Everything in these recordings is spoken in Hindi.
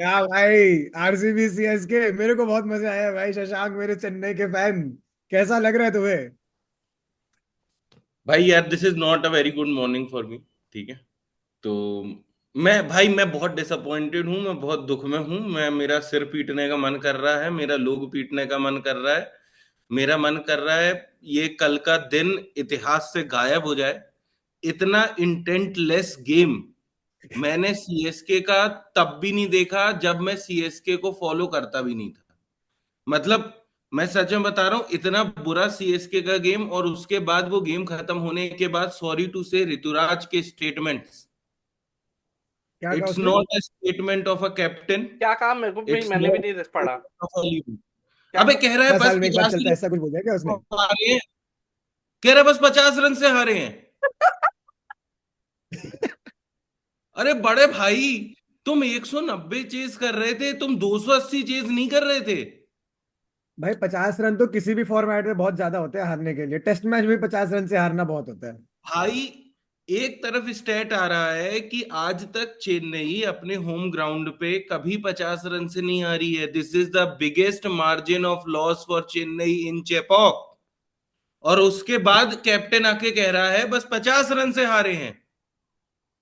क्या भाई, आरसीबी सीएसके, मेरे को बहुत मजा आया भाई। शशांक मेरे चेन्नई के फैन, कैसा लग रहा है तुम्हें? भाई यार, this is not a very good morning for me. ठीक है। तो मैं बहुत डिसअपॉइंटेड हूँ, मैं बहुत दुख में हूँ। मेरा सिर पीटने का मन कर रहा है, मेरा लोग पीटने का मन कर रहा है। मेरा मन कर रहा है ये कल का दिन इतिहास से गायब हो जाए। इतना इंटेंटलेस गेम मैंने सीएसके का तब भी नहीं देखा जब मैं सीएसके को फॉलो करता भी नहीं था। मतलब मैं सच में बता रहा हूँ, इतना बुरा सीएसके का गेम, और उसके बाद वो गेम खत्म होने के बाद सॉरी टू से ऋतुराज के स्टेटमेंट्स। क्या कहा इट्स उसने? Not a statement of a captain. क्या कहा? मेरे को भी, इट्स मैंने भी नॉट नहीं पढ़ा। Of a leader. क्या अबे कहा? कह रहा है 10 साल बस में एक बार 50 चलता है, ऐसा कुछ बोल दिया क्या उसने? हारे हैं। कह रहा है बस 50 रन से हारे हैं। अरे बड़े भाई, तुम 190 चेज कर रहे थे, तुम 280 चेज नहीं कर रहे थे। भाई 50 रन तो किसी भी फॉर्मेट में बहुत ज्यादा होते हैं हारने के लिए। टेस्ट मैच में 50 रन से हारना बहुत होता है। भाई, एक तरफ स्टेट आ रहा है कि आज तक चेन्नई अपने होम ग्राउंड पे कभी 50 रन से नहीं हारी है। This is the biggest margin of loss for Chennai in Chepauk. और उसके बाद कैप्टन आके कह रहा है बस 50 रन से हारे हैं।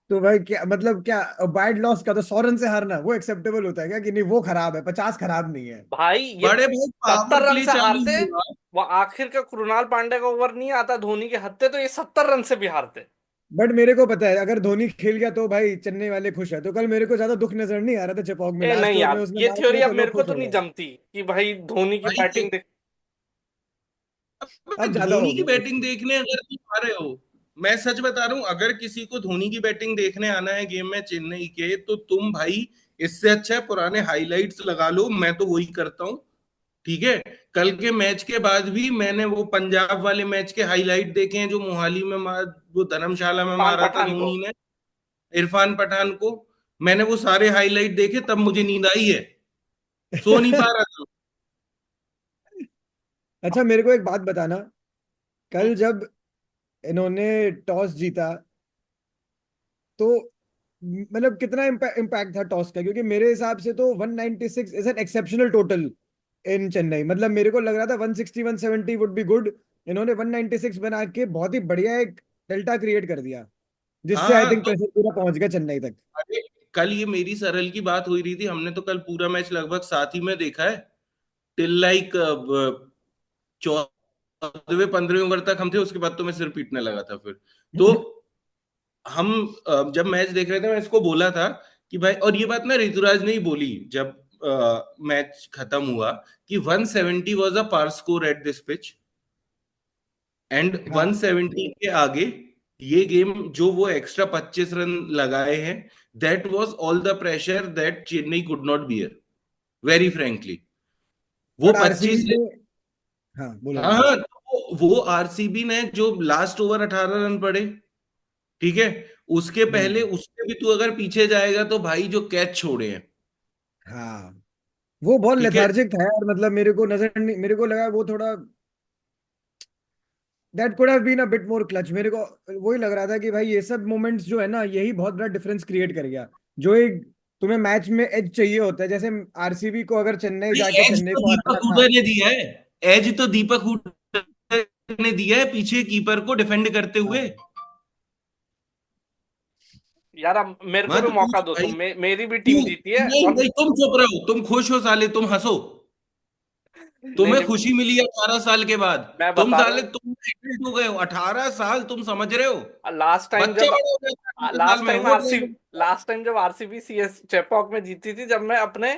तो भाई क्या मतलब, क्या बैड लॉस का तो 100 रन से हारना वो एक्सेप्टेबल होता है क्या? कि नहीं वो खराब है, 50 खराब नहीं है। भाई ये बड़े भाई, पावर 70 रन प्ले से चालू हारते। हुआ। वो आखिर का कृणाल पांड्या का ओवर नहीं आता धोनी के हत्ते, तो ये 70 रन से भी हारते। बट मेरे को पता है, अगर धोनी खेल गया तो भाई चेन्नई वाले खुश है। तो कल मेरे को ज्यादा दुख नजर नहीं आ रहा था चेपॉक में। ए लास्ट नहीं ओवर में यार, उसने ये मार थ्योरी दिया अब तो मेरे लोग को खुश तो हो नहीं गए। जमती कि भाई धोनी की भाई बैटिंग देख। अब ज्यादा हो धोनी की गया बैटिंग उसको। देखने अगर तुम आ रहे हो, मैं सच बता रहा हूं, अगर किसी को धोनी की बैटिंग देखने आना है गेम में चेन्नई के, तो तुम भाई इससे अच्छा है पुराने हाइलाइट्स लगा लो। मैं तो वही करता हूँ। ठीक है। कल के मैच के बाद भी मैंने वो पंजाब वाले मैच के हाईलाइट देखे हैं, जो मोहाली में वो धर्मशाला में इरफान मारा था पठान को। धोनी ने इरफान पठान को। मैंने वो सारे हाईलाइट देखे, तब मुझे नींद आई है। सो नहीं पा रहा था। अच्छा मेरे को एक बात बताना। हम्म, कल जब इन्होंने टॉस जीता तो मतलब कितना इम्पैक्ट था टॉस का? क्योंकि मेरे हिसाब से तो 196 इज एन एक्सेप्शनल टोटल इन चेन्नई। मतलब मेरे को लग रहा था 160 170 वुड बी गुड। इन्होंने 196 बना के बहुत ही बढ़िया एक डेल्टा क्रिएट कर दिया, हाँ जिससे आई हाँ, थिंक तो प्रेशर पूरा पहुंच गया चेन्नई तक। अरे कल ये मेरी सरल की बात हो रही थी, हमने तो कल पूरा मैच लगभग साथ ही में देखा है। टिल लाइक 14वें 15वें ओवर तक हम थे, उसके बाद तो मैं सिर पीटने लगा था फिर। तो हम जब मैच देख रहे थे, मैं इसको बोला था कि भाई, और ये बात ना ऋतुराज ने ही बोली जब मैच खत्म हुआ, कि 170 was a par score at this pitch, and हाँ 170 के आगे ये गेम जो वो एक्स्ट्रा 25 रन लगाए हैं, that was all the pressure that Chennai could not bear, very frankly. वो बट आरसीबी 25। ने, हाँ बोलो हाँ बोलो। हाँ, तो वो आरसीबी ने जो लास्ट ओवर 18 रन पड़े, ठीक है, उसके पहले हम्म। उससे भी तू अगर पीछे जाएगा तो भाई जो कैच छोड़े हैं। हाँ वो बहुत ठीक है। लेथार्जिक था यार। मतलब मेरे को नजर नहीं, मेरे को लगा वो थोड़ा that could have been a bit more clutch. मेरे को वही लग रहा था कि भाई ये सब मोमेंट्स जो है ना, यही बहुत बड़ा डिफरेंस क्रिएट कर गया। जो एक तुम्हें मैच में एज चाहिए होता है, जैसे आरसीबी को अगर चेन्नई जाके एज चेन्नई तो को हराना दीपक था। हुडा ने दिया है। एज तो दीपक हुडा ने दिया है पीछे कीपर को डिफेंड करते हुए। हाँ यार अब मेरे को मत भी मौका पूछ दो भाई। तुम। मेरी भी तू टीम जीती है नहीं और भाई, तुम चुप रहो, तुम खुश हो साले, तुम हंसो। नहीं तुम्हें नहीं, खुशी मिली है 18 साल के बाद। मैं तुम बता रहा साले हूँ। तुम एडल्ट हो गए हो, 18 साल, तुम समझ रहे हो। लास्ट टाइम बच्चा जब बड़ा हो जाता है 18 साल लास्ट में, टाइम वो आरसी ड्राइविंग। लास्ट टाइम जब आरसीबी सीएस चेपॉक में जीती थी, जब मैं अपने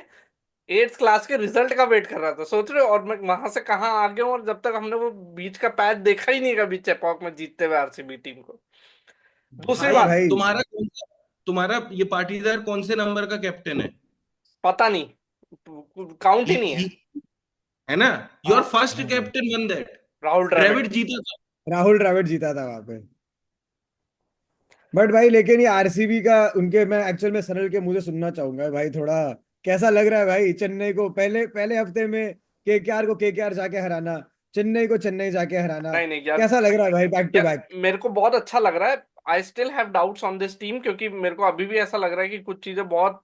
8th क्लास के रिजल्ट का वेट कर रहा था, सोच रहे हो, और मैं वहां से कहाँ आ गया हूँ, और जब तक हमने वो बीच का पैच देखा ही नहीं कभी चेपॉक में जीतते हुए आरसीबी टीम को। दूसरी भाई बात, भाई। तुम्हारा ये पाटीदार कौन से नंबर का कैप्टन है? पता नहीं, काउंट ही नहीं है। ही, है ना। योर हाँ, फर्स्ट हाँ captain won that. Rahul Dravid. Dravid जीता था। राहुल द्रविड़ जीता था वहां पे। बट भाई लेकिन ये आरसीबी का, उनके मैं एक्चुअल में सनल के मुंह से सुनना चाहूंगा भाई थोड़ा। कैसा लग रहा है भाई चेन्नई को पहले पहले हफ्ते में केकेआर जाके हराना, चेन्नई को चेन्नई जाके हराना? नहीं नहीं यार, कैसा लग रहा है भाई बैक टू यार बैक? मेरे को बहुत अच्छा लग रहा है। I still have doubts on this team, क्योंकि मेरे को अभी भी ऐसा लग रहा है कि कुछ चीजें बहुत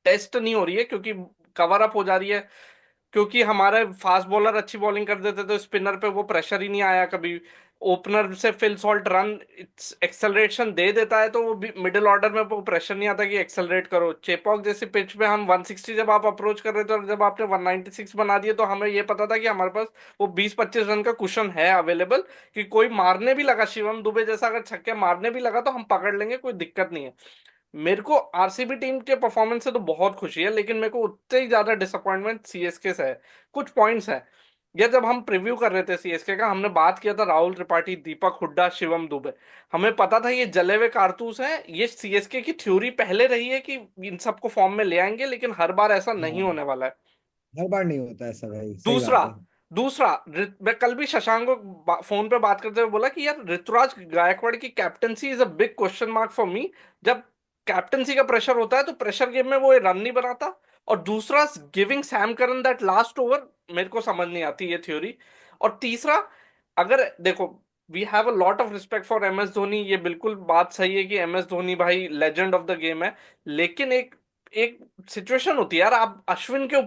टेस्ट नहीं हो रही है, क्योंकि कवर अप हो जा रही है, क्योंकि हमारे फास्ट बॉलर अच्छी बॉलिंग कर देते तो स्पिनर पे वो प्रेशर ही नहीं आया कभी। ओपनर से फिल सॉल्ट रन एक्सेलरेशन दे देता है, तो वो मिडिल ऑर्डर में वो प्रेशर नहीं आता कि एक्सेलरेट करो। चेपॉक जैसी पिच पे हम 160 जब आप अप्रोच कर रहे थे और जब आपने 196 बना दिए, तो हमें ये पता था कि हमारे पास वो 20-25 रन का कुशन है अवेलेबल, कि कोई मारने भी लगा, शिवम दुबे जैसा अगर छक्के मारने भी लगा तो हम पकड़ लेंगे, कोई दिक्कत नहीं है। मेरे को आरसीबी टीम के परफॉर्मेंस से तो बहुत खुशी है, लेकिन मेरे को उतने ही ज्यादा डिसअपॉइंटमेंट सीएसके से है। कुछ पॉइंट्स है। ये जब हम प्रीव्यू कर रहे थे सीएसके का, हमने बात किया था राहुल त्रिपाठी, दीपक हुड्डा, शिवम दुबे। हमें पता था ये जले हुए कारतूस हैं। ये सीएसके की थ्योरी पहले रही है कि इन सबको फॉर्म में ले आएंगे, लेकिन हर बार ऐसा नहीं हाँ, होने वाला है। हर बार नहीं होता ऐसा भाई, सही दूसरा बात है। दूसरा मैं कल भी शशांक को फोन पे बात करते हुए बोला कि यार ऋतुराज गायकवाड़ की captaincy is a big question mark for me. जब कैप्टनसी का प्रेशर होता है तो प्रेशर गेम में वो ये रन नहीं बनाता। और दूसरा, giving Sam Curran that last over, मेरे को समझ नहीं आती ये थ्योरी। और तीसरा, अगर देखो, we have a lot of respect for M S Dhoni, ये बिल्कुल बात सही है कि एम एस धोनी भाई लेजेंड ऑफ द गेम है। लेकिन एक एक सिचुएशन होती है यार, आप अश्विन के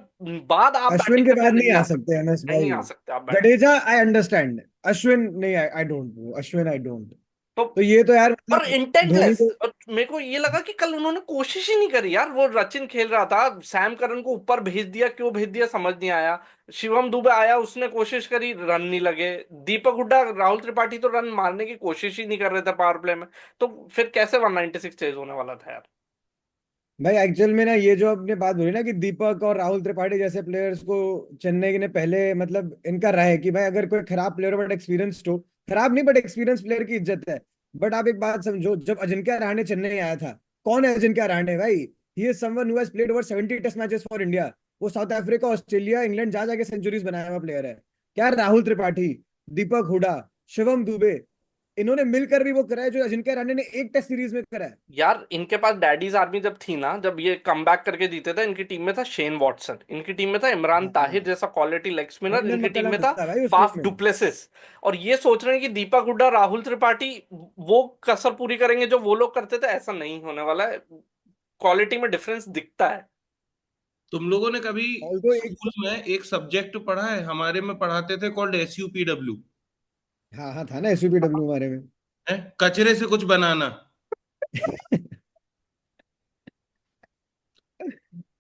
बाद आप अश्विन बैटिंग के करने बाद नहीं नहीं आ आ सकते सकते। एमएस नहीं भाई। आ सकते आप batting. Jadeja I understand, Ashwin नहीं, I don't know Ashwin, I don't. तो तो ये तो यार और मतलब धोनी इंटेंटलेस, को। और मेरे को ये लगा कि कल उन्होंने कोशिश ही नहीं करी यार। वो सचिन खेल रहा था, सैम करन को ऊपर भेज दिया, क्यों भेज दिया समझ नहीं आया। शिवम दुबे आया, उसने कोशिश करी, रन नहीं लगे। दीपक हुड्डा, राहुल त्रिपाठी तो रन मारने की कोशिश ही नहीं कर रहे थे पावर प्ले में। तो फिर कैसे 196 चेज होने वाला था यार। भाई एक्चुअल में ना, ये जो आपने बात बोली ना कि दीपक और राहुल त्रिपाठी जैसे प्लेयर्स को चेन्नई ने पहले मतलब इनका रहा है कि भाई अगर कोई खराब प्लेयर बट एक्सपीरियंस्ड हो, खराब नहीं बट एक्सपीरियंस प्लेयर की इज्जत है। बट आप एक बात समझो, जब अजिंक्य रहाणे चेन्नई आया था, कौन है अजिंक्य रहाणे भाई? He is someone who has played over 70 test matches for India. वो साउथ अफ्रीका, ऑस्ट्रेलिया, इंग्लैंड जा जाके सेंचुरीज बनाया हुआ प्लेयर है। क्या राहुल त्रिपाठी, दीपक हुडा, शिवम दुबे, इन्होंने मिलकर भी वो करा है जो अजिंक्य रहाणे ने एक टेस्ट सीरीज में करा है। यार इनके पास डैडीज आर्मी जब थी ना, जब ये कम बैक करके जीते थे, इनकी टीम में था शेन वॉटसन, इनकी टीम में था इमरान ताहिर हाँ, जैसा क्वालिटी लेग स्पिनर, ब्रेंडन इनकी टीम मैकलम में था था भाई उस टीम फाफ में। डुप्लेसिस। और ये सोच रहे हैं कि दीपक हुड्डा, राहुल त्रिपाठी वो कसर पूरी करेंगे जो वो लोग करते थे। ऐसा नहीं होने वाला है। क्वालिटी में डिफरेंस दिखता है। तुम लोगों ने कभी ऑल्दो एक। स्कूल में एक सब्जेक्ट पढ़ा है, हमारे में पढ़ाते थे, कॉल्ड SUPW हाँ हाँ, था ना एसयूपीडब्ल्यू हमारे में। है, कचरे से कुछ बनाना।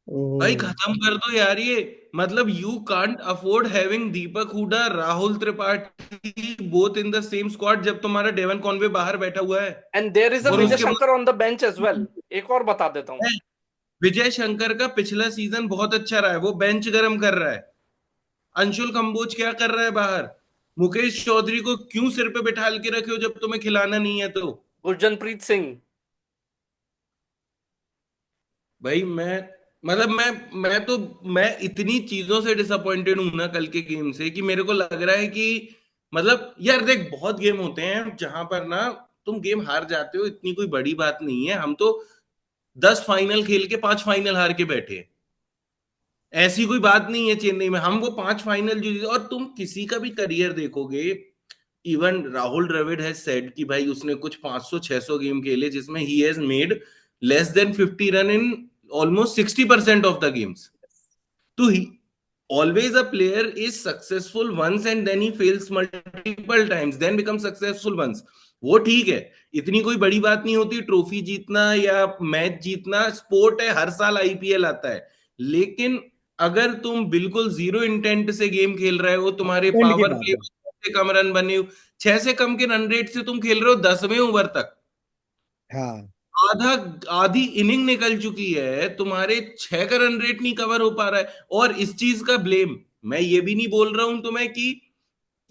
भाई ओ। खत्म कर दो यार ये। मतलब you can't afford having Deepak Hooda, Rahul Tripathi both in the same squad जब तुम्हारा डेवन कॉनवे बाहर बैठा हुआ है। एंड देयर इज अ और विजय उसके शंकर बाद on the bench as well. एक और बता देता हूँ। है, विजय शंकर का पिछला सीजन बहुत अच्छा रहा है, वो बेंच गरम कर रहा है। अंशुल कंबोज क्या कर रहा है बाहर? मुकेश चौधरी को क्यों सिर पे बिठा के रखे हो जब तुम्हें खिलाना नहीं है तो? गुरजनप्रीत सिंह। भाई मैं मतलब मैं तो मैं इतनी चीजों से डिसअपॉइंटेड हूं ना कल के गेम से, कि मेरे को लग रहा है कि मतलब यार देख, बहुत गेम होते हैं जहां पर ना तुम गेम हार जाते हो, इतनी कोई बड़ी बात नहीं है। हम तो 10 फाइनल खेल के 5 फाइनल हार के बैठे हैं। ऐसी कोई बात नहीं है चेन्नई में, हम वो 5 फाइनल जो जीते। और तुम किसी का भी करियर देखोगे, even Rahul Dravid has said कि भाई उसने कुछ 500-600 गेम खेले जिसमें he has made less than 50 run in almost 60% of the games. तो he always a player is successful once and then he fails multiple times then becomes successful once। वो ठीक है, इतनी कोई बड़ी बात नहीं होती ट्रॉफी जीतना या मैच जीतना, स्पोर्ट है, हर साल आईपीएल आता है। लेकिन अगर तुम बिल्कुल जीरो इंटेंट से गेम खेल रहे हो, तुम्हारे एंड की पावर बात प्ले है। में 6 से कम के रन रेट से तुम खेल रहे हो 10वें ओवर तक, हाँ, आधा आधी इनिंग निकल चुकी है, तुम्हारे 6 का रन रेट नहीं कवर हो पा रहा है। और इस चीज का ब्लेम, मैं ये भी नहीं बोल रहा हूं तुम्हें कि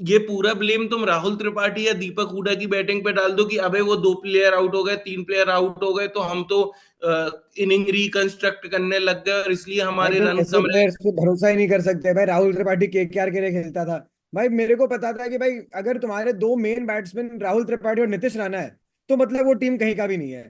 ये पूरा ब्लेम तुम राहुल त्रिपाठी या दीपक हुडा की बैटिंग पे डाल दो कि अबे वो 2 प्लेयर आउट हो गए, 3 प्लेयर आउट हो गए, तो हम तो इनिंग रिकंस्ट्रक्ट करने लग गए और इसलिए भाई हमारे तुम रन ऐसे कम रहे। प्लेयर्स पे भरोसा ही नहीं कर सकते भाई। राहुल त्रिपाठी केकेआर के लिए खेलता था। भाई मेरे को पता था कि भाई अगर तुम्हारे दो मेन बैट्समैन राहुल त्रिपाठी और नीतीश राणा है, तो मतलब वो टीम कहीं का भी नहीं है।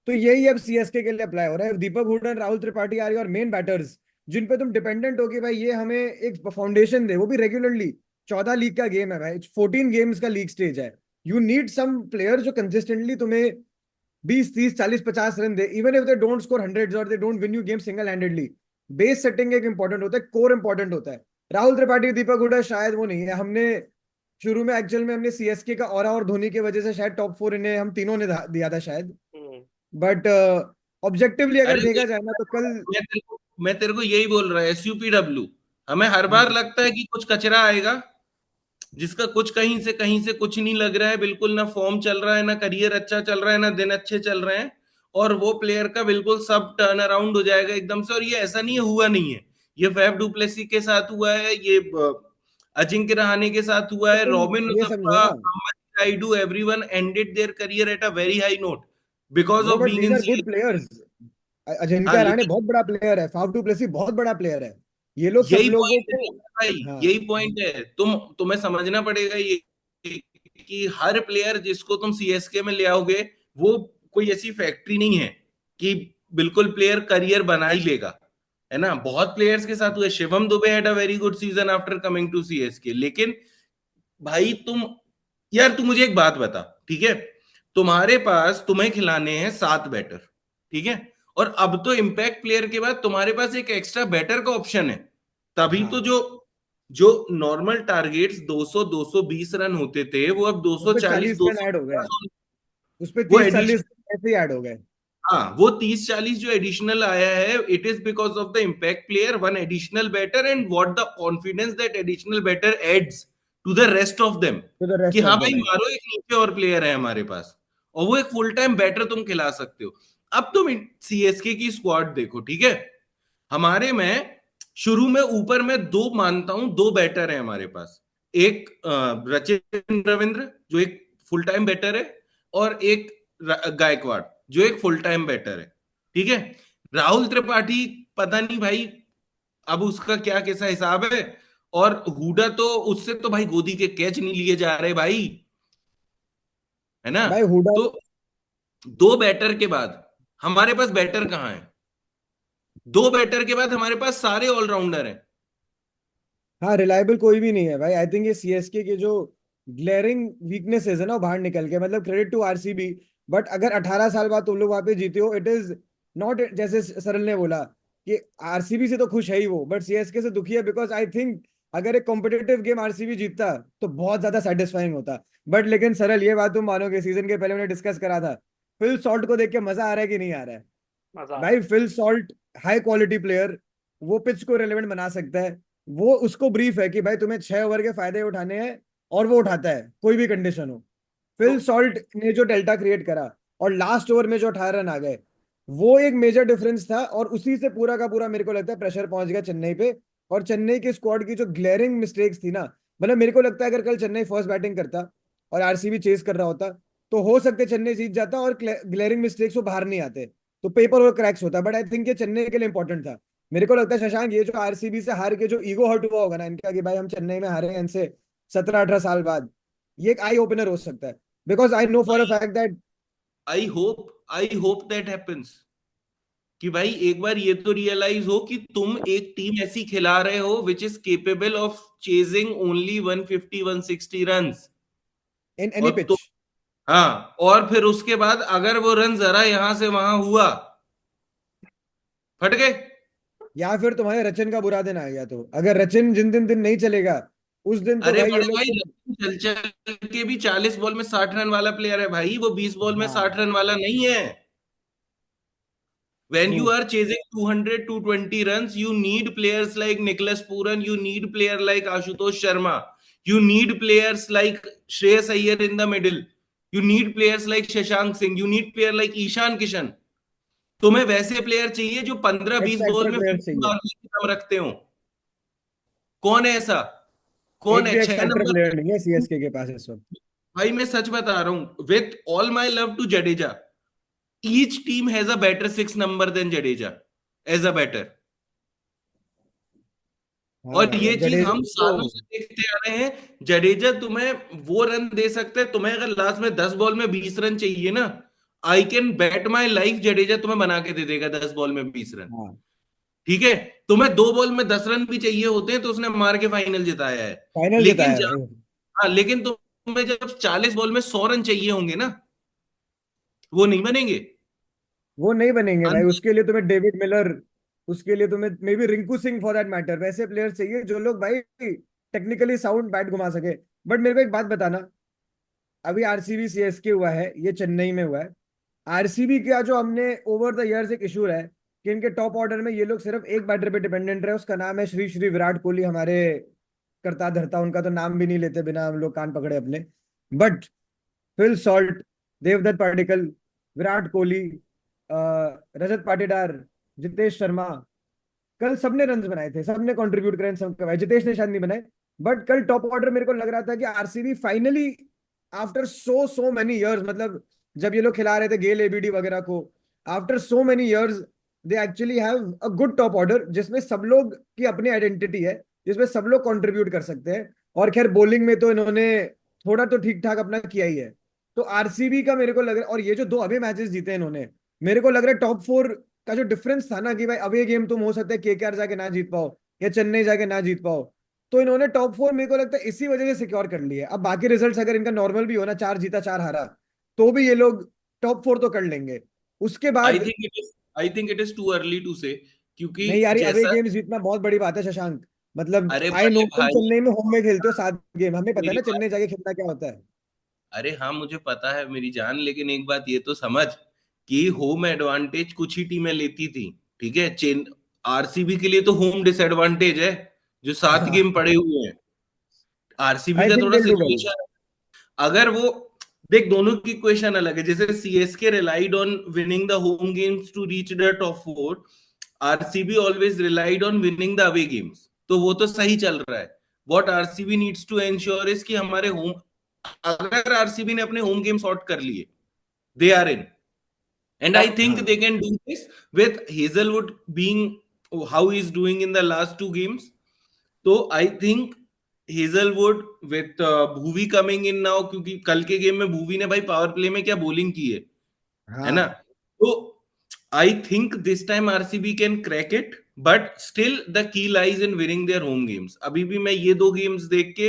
तो यही अब सीएसके के लिए अप्लाई हो रहा है। Deepak Hooda, Rahul Tripathi are your main batters, जिन पे तुम डिपेंडेंट हो कि भाई ये हमें एक फाउंडेशन दे, वो भी रेगुलरली। 14 लीग का गेम है भाई, 14 गेम्स का लीग स्टेज है। यू नीड सम प्लेयर जो कंसिस्टेंटली तुम्हें 20, 30, 40, 50 रन दे, even if they don't score hundreds और they don't win you game single handedly, base setting एक इंपॉर्टेंट होता है, कोर इंपॉर्टेंट होता है। राहुल त्रिपाठी, दीपक हुडा शायद वो नहीं है। हमने शुरू में एक्चुअल में हमने सीएसके का ऑरा और धोनी की वजह से शायद टॉप 4 इन्हें हम तीनों ने दिया था शायद। बट ऑब्जेक्टिवली अगर अरे देखा जाए ना तो कल मैं तेरे को यही बोल रहा है, SUPW। हमें हर बार लगता है कि कुछ कचरा आएगा जिसका कुछ कहीं से कुछ नहीं लग रहा है, बिल्कुल ना फॉर्म चल रहा है, ना करियर अच्छा चल रहा है, ना दिन अच्छे चल रहे हैं, और वो प्लेयर का बिल्कुल सब टर्न अराउंड हो जाएगा एकदम से। और ये ऐसा नहीं है, हुआ नहीं है। ये फैफ डुप्लेसी के साथ हुआ है, ये अजिंक्य रहाणे के साथ हुआ तो है, तुम रॉबिन ये समझो Uthappa, Rayudu, everyone ended their career at a very high note because bro, off but being these in are good CSK. Players. हाँ अजिंक्य रहाणे लेकिन बहुत बड़ा प्लेयर है, फाफ डू प्लेसी बहुत बड़ा प्लेयर है। ये लोग सब यही लोगों पॉइंट को, है भाई, हाँ यही पॉइंट है। तुम्हें समझना पड़ेगा ये कि हर प्लेयर जिसको तुम सीएसके में ले आओगे, वो कोई ऐसी फैक्ट्री नहीं है कि बिल्कुल प्लेयर करियर बना ही लेगा, है ना। बहुत प्लेयर्स के साथ हुए। Shivam Dube had a very good season after coming to CSK. लेकिन भाई यार तू मुझे एक बात बता, ठीक है। तुम्हारे पास तुम्हें खिलाने हैं 7 बैटर, ठीक है। और अब तो इम्पैक्ट प्लेयर के बाद तुम्हारे पास एक एक्स्ट्रा बैटर का ऑप्शन है। तभी तो हाँ। जो जो नॉर्मल टारगेट्स 200 220 रन होते थे, वो अब उस पे 240 40 रन ऐड हो गए, 250, उस पे वो 30, 40 एडिशन। ऐसे ही ऐड हो गए। हाँ, वो 30-40 जो एडिशनल आया है, it is because of the impact player, one additional batter, and what the confidence that additional batter adds to the rest of them. To the कि रेस्ट ऑफ हाँ भाई देम। मारो, एक नीचे और प्लेयर है हमारे पास, और वो एक फुल टाइम बैटर तुम खिला सकते हो। अब तुम सीएसके की स्क्वाड देखो, ठीक है। हमारे में शुरू में ऊपर में दो मानता हूं, दो बैटर है हमारे पास। एक रचिन रविंद्र जो एक फुल टाइम बैटर है, और एक गायकवाड़ जो एक फुल टाइम बैटर है, ठीक है। राहुल त्रिपाठी पता नहीं भाई अब उसका क्या कैसा हिसाब है। और हुडा तो उससे तो भाई गोदी के कैच नहीं लिए जा रहे भाई, है ना। भाई हुडा, तो दो बैटर के बाद हमारे पास बैटर कहाँ है? दो बैटर के बाद हमारे पास सारे ऑलराउंडर हैं। हाँ रिलायबल कोई भी नहीं है भाई। आई थिंक ये सीएसके के जो ग्लेरिंग वीकनेसेस है ना वो बाहर निकल के, मतलब क्रेडिट टू आरसीबी। बट अगर 18 साल बाद तुम लोग वहां पे जीते हो, इट इज नॉट जैसे सरल ने बोला कि आरसीबी से तो खुश है ही वो, बट सीएसके से दुखी है। बिकॉज आई थिंक अगर एक कॉम्पिटेटिव गेम आरसीबी जीतता तो बहुत ज्यादा सेटिस्फाइंग होता। बट लेकिन सरल, ये बात तुम मानोगे, सीजन के पहले मैंने डिस्कस करा था, फिल सॉल्ट को देख के मजा आ रहा है कि नहीं आ रहा है? मजा आ रहा भाई Phil Salt high quality player, वो पिच को रेलेवेंट बना सकता है। वो उसको ब्रीफ है कि भाई तुम्हें 6 ओवर के फायदे उठाने हैं, और वो उठाता है कोई भी कंडीशन हो। तो फिल सॉल्ट ने जो डेल्टा क्रिएट करा और लास्ट ओवर में जो 18 रन आ गए, वो एक मेजर डिफरेंस था। और उसी से पूरा का पूरा मेरे को लगता है प्रेशर पहुंच गया चेन्नई पे। और चेन्नई की स्क्वाड की जो ग्लेरिंग मिस्टेक्स थी ना, मतलब मेरे को लगता है अगर कल चेन्नई फर्स्ट बैटिंग करता और आरसीबी चेस कर रहा होता, तो हो सकते चेन्नई जीत जाता और ग्लेरिंग मिस्टेक्स वो बाहर नहीं आते, तो पेपर और क्रैक्स होता। बट आई थिंक ये चेन्नई के लिए इंपॉर्टेंट था। मेरे को लगता है शशांक, ये जो आरसीबी से हार के जो ईगो हर्ट हुआ होगा ना इनका, कि भाई हम चेन्नई में हारे हैं इनसे 17-18 साल बाद, ये एक आई ओपनर हो सकता है। Because I know for a fact that, I hope that happens, कि भाई एक बार ये तो रियलाइज हो कि तुम एक टीम ऐसी खिला रहे हो which is capable of chasing only 150 160 runs. In any और तो पिच, हाँ, और फिर उसके बाद अगर वो रन जरा यहां से वहां हुआ, फट गए। या फिर तुम्हारे रचिन का बुरा दिन आ गया, तो अगर रचिन जिन दिन दिन नहीं चलेगा, उस दिन तो अरे भाई ये बड़े लोग भाई, तो, चल चल के भी 40 बॉल में 60 रन वाला प्लेयर है भाई, वो 20 बॉल में हाँ 60 रन वाला नहीं है। When true. you are chasing 200 220 runs, you need players like Nicholas Puran, you need player like Ashutosh Sharma, you need players like Shreyas Iyer in the middle, you need players like Shashank Singh, you need player like Ishan Kishan। तुम्हें वैसे प्लेयर चाहिए जो 15-20 एक्स बॉल फैक्टर में प्लेयर 50 चाहिए। मारने की दम रखते हो। कौन है ऐसा? कौन एक है भी एक्स 6 फैक्टर नंबर? प्लेयर नहीं है सीएसके के पास इस वक्त। भाई मैं सच बता रहा हूं, with all my love to Jadeja, each team has a better 6 number than Jadeja as a batter. हाँ और भाई, ये अब चीज जडेजा हम तो, सालों से देखते आ रहे हैं। जडेजा तुम्हें वो रन दे सकते हैं, तुम्हें अगर लास्ट में 10 बॉल में 20 रन चाहिए ना, I can bat my life, Jadeja तुम्हें बना के दे देगा 10 बॉल में 20 रन। हाँ ठीक है। तुम्हें 2 बॉल में 10 रन भी चाहिए होते हैं तो उसने मार के फाइनल जिताया है। फाइनल लेकिन जिताया भाई। हाँ, लेकिन तुम्हें जब 40 बॉल में 100 रन चाहिए होंगे ना, वो नहीं बनेंगे। वो नहीं बनेंगे भाई, अंश। उसके लिए तुम्हें डेविड मिलर, उसके लिए तुम्हें may be Rinku Singh for that matter, वैसे प्लेयर चाहिए जो लोग भाई टेक्निकली साउंड बैट घुमा सके। बट मेरे को एक बात बताना, अभी आरसीबी सीएसके हुआ है, ये चेन्नई में हुआ है। आरसीबी का जो हमने ओवर द इयर्स एक इशू है कि इनके टॉप ऑर्डर में ये लोग सिर्फ एक बैटर पे डिपेंडेंट रहे, उसका नाम है श्री श्री विराट कोहली, हमारे करता धरता, उनका तो नाम भी नहीं लेते बिना हम लोग कान पकड़े अपने। But Phil Salt, Devdutt Padikkal, Virat Kohli, Rajat Patidar, Jitesh Sharma, कल सबने रन बनाए थे, सबने कंट्रीब्यूट करे, सब भाई जितेश ने शायद नहीं बनाए। बट कल टॉप ऑर्डर मेरे को लग रहा था कि RCB finally after so many years, मतलब जब ये लोग खिला रहे थे गेल एबीडी वगैरह को, after so many years they actually have a good top order जिसमें सब लोग की अपनी आइडेंटिटी है, जिसमें सब लोग कंट्रीब्यूट कर सकते हैं। और खैर बॉलिंग में तो इन्होंने थोड़ा तो ठीक ठाक अपना किया ही है। तो आरसीबी का मेरे को लग रहा है, और ये जो दो अवे मैचेस जीते इन्होंने, मेरे को लग रहा है टॉप फोर का जो डिफरेंस था ना कि भाई अवे गेम तुम हो सकता है केकेआर जाके ना जीत पाओ या चेन्नई जाके ना जीत पाओ, तो इन्होंने टॉप फोर मेरे को लगता है इसी वजह से सिक्योर कर लिया है। अब बाकी रिजल्ट्स अगर इनका नॉर्मल भी हो ना, चार जीता चार हारा, तो भी ये लोग टॉप फोर तो कर लेंगे। उसके आई बाद think it is I think it is too early to say, क्योंकि नहीं यार, अवे जैसा। गेम्स जीतना बहुत बड़ी बात है शशांक। मतलब अरे आई नो बड़े तुम भाई, चेन्नई में होम में खेलते हो 7 गेम, हमें पता है मेरी ना बात। चेन्नई जाके खेलना क्या होता है। अरे हाँ, मुझे पता है मेरी जान, लेकिन एक बात ये तो समझ कि होम एडवांटेज कुछ ही टीमें लेती थी। ठीक है, चेन आरसीबी के लिए तो होम डिसएडवांटेज है, जो 7 गेम हाँ, पड़े हुए हैं। आरसीबी आई का थिंक थोड़ा दे डू वेल। सिचुएशन, अगर वो, देख दोनों की इक्वेशन अलग है। जैसे CSK relied on winning the home games to reach the top four, RCB always relied on winning the away games. तो वो तो सही चल रहा है। What RCB needs to ensure is कि हमारे होम, अगर आरसीबी ने अपने होम गेम सॉर्ट कर लिए, they are in, and I तब थिंक हाँ they can do this with Hazlewood being how he is doing in the last 2 games. तो I think Hazlewood with Bhuvi coming in now, क्योंकि कल के गेम में भूवी ने भाई पावर प्ले में क्या बॉलिंग की है ना। हाँ। तो I think this time RCB can crack it, but still the key lies in winning their home games. अभी भी मैं ये 2 गेम्स देख के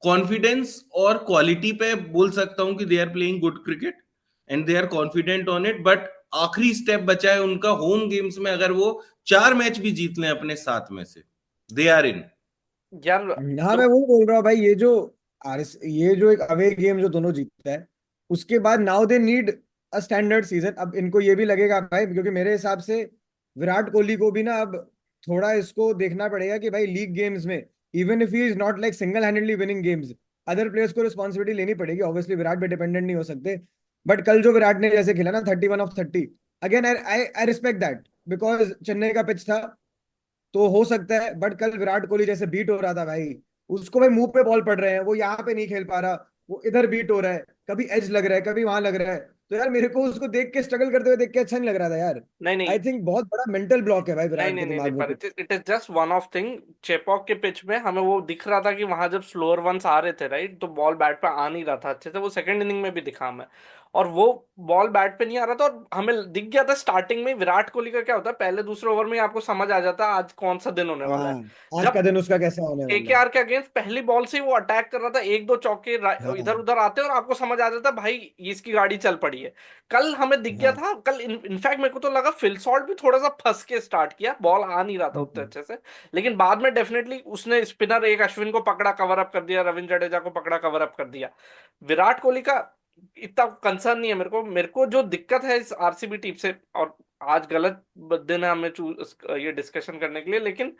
कॉन्फिडेंस और क्वालिटी पे बोल सकता हूं कि they are playing good cricket and they are confident on it. But आखिरी स्टेप बचा है उनका होम गेम्स में, अगर वो 4 मैच भी जीत लें अपने 7 में से, दे आर इन। यार हाँ, तो मैं वही बोल रहा हूँ भाई, ये जो एक अवे गेम जो दोनों जीतता है, उसके बाद now they need a standard season. अब इनको ये भी लगेगा भाई, क्योंकि मेरे हिसाब से विराट कोहली को भी ना अब थोड़ा इसको देखना पड़ेगा कि भाई लीग गेम्स में, even if he is not like single handedly winning games, other players को रिस्पॉन्सिबिलिटी लेनी पड़ेगी। ऑब्वियसली विराट पे डिपेंडेंट नहीं हो सकते। बट कल जो विराट ने जैसे खेला ना 31 of 30, again I I I respect that, because Chennai का पिच था तो हो सकता है। बट कल विराट कोहली जैसे बीट हो रहा था भाई, उसको भाई मुंह पे बॉल पड़ रहे हैं, वो यहाँ पे नहीं खेल पा रहा, वो इधर बीट हो रहा है, कभी एज लग रहा है कभी वहां लग रहा है। तो यार मेरे को उसको देख के स्ट्रगल करते हुए देख के अच्छा नहीं लग रहा था यार। नहीं नहीं आई थिंक बहुत बड़ा मेंटल ब्लॉक है भाई नहीं विराट के नहीं नहीं नहीं दिमाग में पर कुछ। It is just one of thing. Chepauk के पिच में हमें वो दिख रहा था कि वहां जब स्लोअर वंस आ रहे थे राइट, तो बॉल बैट पे आ नहीं रहा था अच्छे से। वो सेकंड इनिंग में भी दिखा हमें, और वो बॉल बैट पे नहीं आ रहा था। और हमें दिख गया था स्टार्टिंग में विराट कोहली का क्या होता है, पहले दूसरे ओवर में ही आपको समझ आ जाता है आज कौन सा दिन होने वाला है। हाँ, आज का जब दिन उसका कैसा होने वाला है। केकेआर के अगेंस्ट पहली बॉल से ही वो अटैक कर रहा था, एक दो चौके इधर हाँ उधर आते और आपको समझ आ जाता भाई ये इसकी गाड़ी चल पड़ी है। कल हमें दिख गया हाँ। था। कल इनफैक्ट मेरे को तो लगा फिल सॉल्ट भी थोड़ा सा फंस के स्टार्ट किया, बॉल आ नहीं रहा था उतने हम्म। अच्छे से। लेकिन बाद में डेफिनेटली उसने स्पिनर एक अश्विन को पकड़ा कवर अप कर दिया, रविंद्र जडेजा को पकड़ा कवर अप कर दिया। विराट कोहली का इतना कंसर्न नहीं है मेरे को जो दिक्कत है इस आरसीबी टीम से। और आज गलत दिन है हमें ये डिस्कशन करने के लिए, लेकिन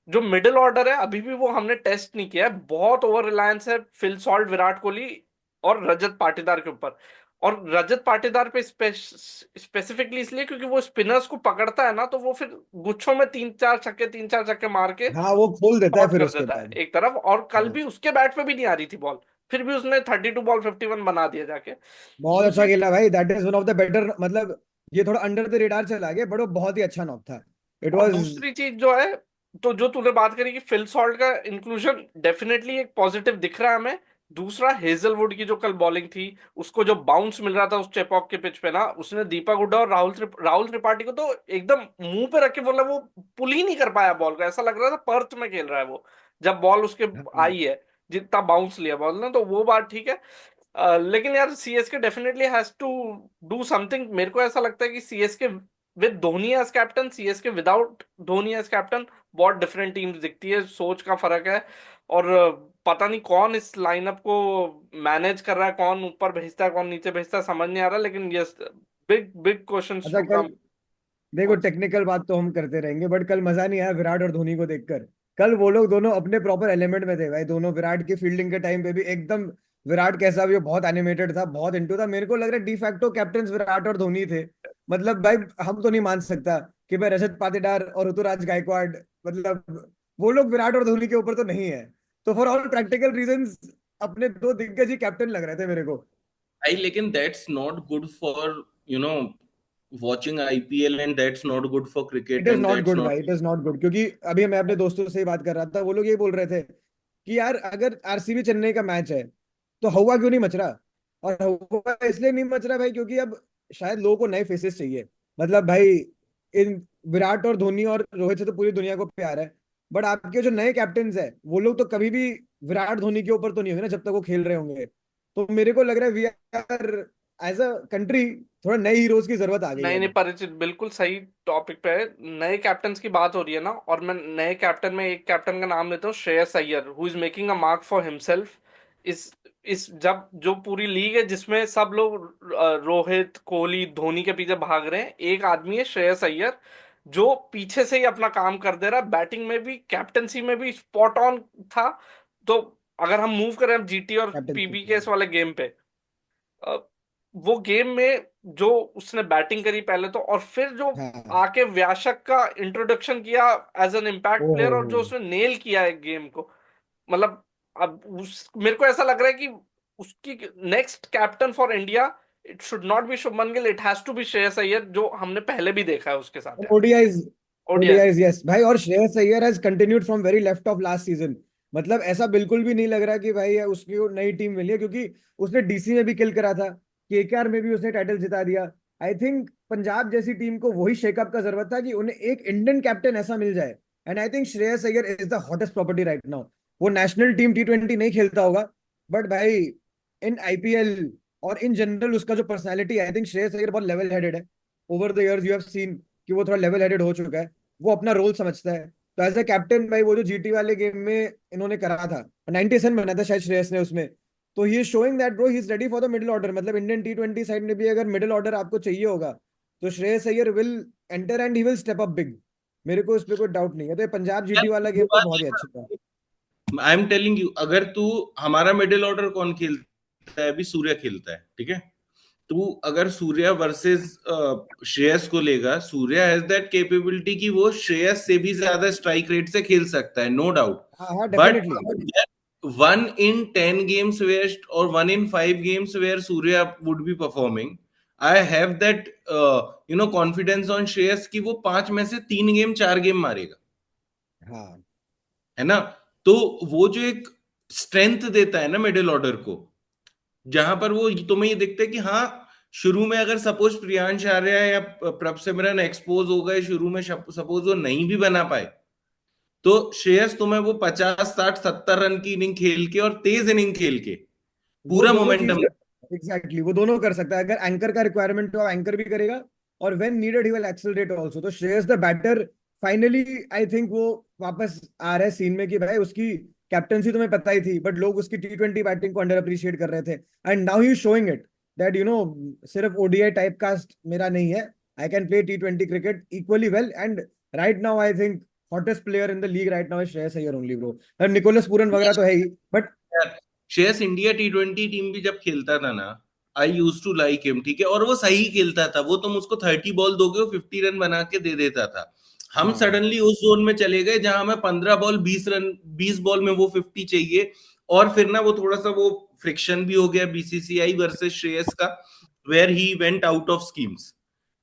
जो मिडिल ऑर्डर है अभी भी वो हमने टेस्ट नहीं किया है। बहुत ओवर रिलायंस है फिल सॉल्ट, विराट कोहली और रजत पाटीदार के ऊपर। और रजत पाटीदार पे स्पेसिफिकली इसलिए क्योंकि वो स्पिनर्स को पकड़ता है ना, तो वो फिर गुच्छों में तीन चार छक्के मार के हाँ, वो खोल देता है आउट फिर कर उसके देता है बाद। एक तरफ। और कल हाँ, भी उसके बैट पे भी नहीं आ रही थी बॉल, फिर भी उसने 32 बॉल 51 बना दिया जाके। बहुत अच्छा दूसरी खेला भाई, that is one of the better, मतलब ये थोड़ा अंडर द रेडार चला गया, बट वो बहुत ही अच्छा नॉक था। इट और वाज। दूसरी चीज जो है, तो जो तूने बात करी कि फिल सॉल्ट का इंक्लूजन डेफिनेटली एक पॉजिटिव दिख रहा है हमें। दूसरा हेजलवुड की जो कल बॉलिंग थी, उसको जो बाउंस मिल रहा था उस चेपॉक के पिच पे ना, उसने दीपक हुड्डा और राहुल त्रिपाठी को तो एकदम मुंह पे रख के बोला, वो पुल ही नहीं कर पाया बॉल को, ऐसा लग रहा था पर्थ में खेल रहा है वो। जब बॉल उसके आई है, जितना बाउंस लिया बॉल ने, तो वो बात ठीक है। लेकिन यार CSK definitely has to do something. मेरे को ऐसा लगता है कि CSK with Dhoni as captain, CSK without Dhoni as captain बहुत डिफरेंट टीम्स दिखती है, सोच का फर्क है। और पता नहीं कौन इस लाइनअप को मैनेज कर रहा है, कौन ऊपर भेजता है कौन नीचे भेजता है, समझ नहीं आ रहा। लेकिन यस, बिग बिग क्वेश्चंस अच्छा टू कल कम। देखो, टेक्निकल बात तो हम करते रहेंगे, बट कल मजा नहीं आया विराट और धोनी को देखकर। कल वो लोग दोनों अपने प्रॉपर एलिमेंट में थे भाई, दोनों। विराट की फील्डिंग के टाइम पे भी एकदम, विराट कैसा भी हो, बहुत एनिमेटेड था, बहुत इंटू था। मेरे को लग रहा है डिफैक्टो कैप्टन विराट और धोनी थे। मतलब भाई, हम तो नहीं मान सकता कि भाई रजत पाटीदार और ऋतुराज गायकवाड़, मतलब वो लोग विराट और धोनी के ऊपर तो नहीं है। तो फॉर ऑल प्रैक्टिकल रीजंस अपने दो दिग्गज ही कैप्टन लग रहे थे मेरे को। भाई लेकिन that's not good for you know watching IPL, and that's not good for it cricket, is and not that's good not. भाई, इट इज नॉट गुड, क्योंकि अभी मैं अपने दोस्तों से ही बात कर रहा था, वो लोग ये बोल रहे थे कि यार अगर आरसीबी चेन्नई का मैच है तो हवा क्यों नहीं मच रहा। और हवा इसलिए नहीं मच रहा भाई क्योंकि अब शायद लोगों को नए फेसेस चाहिए। मतलब भाई, इन विराट और धोनी और रोहित से तो पूरी दुनिया को प्यार है, बट आपके जो नए कैप्टन है वो लोग तो कभी भी विराट धोनी के ऊपर तो नहीं होंगे ना जब तक वो खेल रहे होंगे। तो मेरे को लग रहा है we are as a country थोड़ा नए हीरोज की जरूरत आ गई है नहीं नहीं, अब। परिचित बिल्कुल सही टॉपिक पे है। नए कैप्टन की बात हो रही है ना, और मैं नए कैप्टन में एक कैप्टन का नाम लेता हूँ, Shreyas Iyer, who is making a mark for himself. इस जब जो पूरी लीग है जिसमें सब लोग रोहित कोहली धोनी के पीछे भाग रहे हैं, एक आदमी है श्रेयस अय्यर जो पीछे से ही अपना काम कर दे रहा है, बैटिंग में भी कैप्टनसी में भी स्पॉट ऑन था। तो अगर हम मूव करें जीटी और कैप्टन। पीबी के इस वाले गेम पे, अ, वो गेम में जो उसने बैटिंग करी पहले तो, और फिर जो हाँ। आके व्याशक का इंट्रोडक्शन किया एज एन इम्पैक्ट ओहो प्लेयर, और हो। जो उसने नेल किया है गेम को, मतलब अब उस मेरे को ऐसा लग रहा है कि उसकी next captain for India, it should not be Shubman Gill, it has to be Shreyas Iyer, जो हमने पहले भी देखा है उसके साथ यार। ओडीआईज। ओडिया। ओडीआईज यस भाई, और Shreyas Iyer has continued from very left of last season. मतलब ऐसा बिल्कुल भी नहीं लग रहा कि भाई उसकी वो नई टीम मिली है, क्योंकि उसने डीसी में भी किल करा था, केकेआर में भी उसने टाइटल जिता दिया। आई थिंक पंजाब जैसी टीम को वही शेकअप का जरूरत था कि उन्हें एक इंडियन कैप्टन ऐसा मिल जाए। And I think Shreyas Iyer is the hottest property right now. वो नेशनल टीम T20 नहीं खेलता होगा, बट भाई इन आईपीएल और इन जनरल उसका जो पर्सनैलिटी है, आई थिंक श्रेयस अय्यर बहुत लेवल हेडेड है। Over the years you have seen कि वो थोड़ा लेवल हेडेड हो चुका है, वो अपना रोल समझता है। तो एज ए कैप्टन भाई, वो जो जीटी वाले गेम में इन्होंने करा था, 97 बना था शायद श्रेयस ने उसमें। तो he is showing that bro he is ready for the middle order. मतलब इंडियन T20 साइड में भी अगर मिडिल ऑर्डर आपको चाहिए होगा तो Shreyas Iyer will enter and he will step up big. मेरे को इस पे कोई डाउट नहीं है। तो ये पंजाब जीटी वाला गेम तो बहुत ही अच्छा था। आई एम टेलिंग यू, अगर तू, हमारा मिडिल ऑर्डर कौन खेलता है अभी? सूर्य खेलता है, ठीक है। तू अगर सूर्या वर्सेस श्रेयस को लेगा, सूर्या हैज दैट कैपेबिलिटी कि वो श्रेयस से भी ज्यादा स्ट्राइक रेट से खेल सकता है, नो डाउट। हाँ हाँ, but definitely. 1 in 10 games where, or 1 in 5 games where Surya would be performing, I have that confidence on Shreyas कि वो 5 में से 3 गेम 4 गेम मारेगा, हाँ है ना। तो वो जो एक स्ट्रेंथ देता है ना मिडिल ऑर्डर को, जहां पर वो तुम्हें ये दिखता है कि हाँ, शुरू में अगर सपोज प्रियांश आर्या या प्रभ सिमरन एक्सपोज हो गए शुरू में, सपोज वो नहीं भी बना पाए, तो श्रेयस तुम्हें वो 50 60 70 रन की इनिंग खेल के और तेज इनिंग खेल के वो पूरा दोनों चीज मोमेंटम। कर एग्जैक्टली वो दोनों कर सकता है। अगर एंकर का रिक्वायरमेंट हो एंकर भी करेगा, और when needed he will accelerate also. तो Shreyas the batter finally, I think वो वापस आ रहा है सीन में कि भाई उसकी कैप्टनसी तुम्हें पता ही थी, बट लोग उसकी T20 बैटिंग को अंडर अप्रिशिएट कर रहे थे। And now he is showing it that सिर्फ ओडीआई टाइप कास्ट मेरा नहीं है, I can play T20 cricket equally well. And right now I think hottest player in the league right now is Shreyas Iyer only bro. Nicholas Pooran वगैरह तो है ही, but Shreyas India T20 team भी जब खेलता था ना, I use to like him, ठीक है, और वो सही खेलता था। वो तुम उसको 30 बॉल दोगे वो 50 रन बना के दे देता था। हम हाँ सडनली उस जोन में चले गए जहां हमें 15 बॉल 20 रन, 20 बॉल में वो 50 चाहिए। और फिर ना वो थोड़ा सा वो फ्रिक्शन भी हो गया बीसीसीआई वर्सेस श्रेयस का, where he went out of schemes.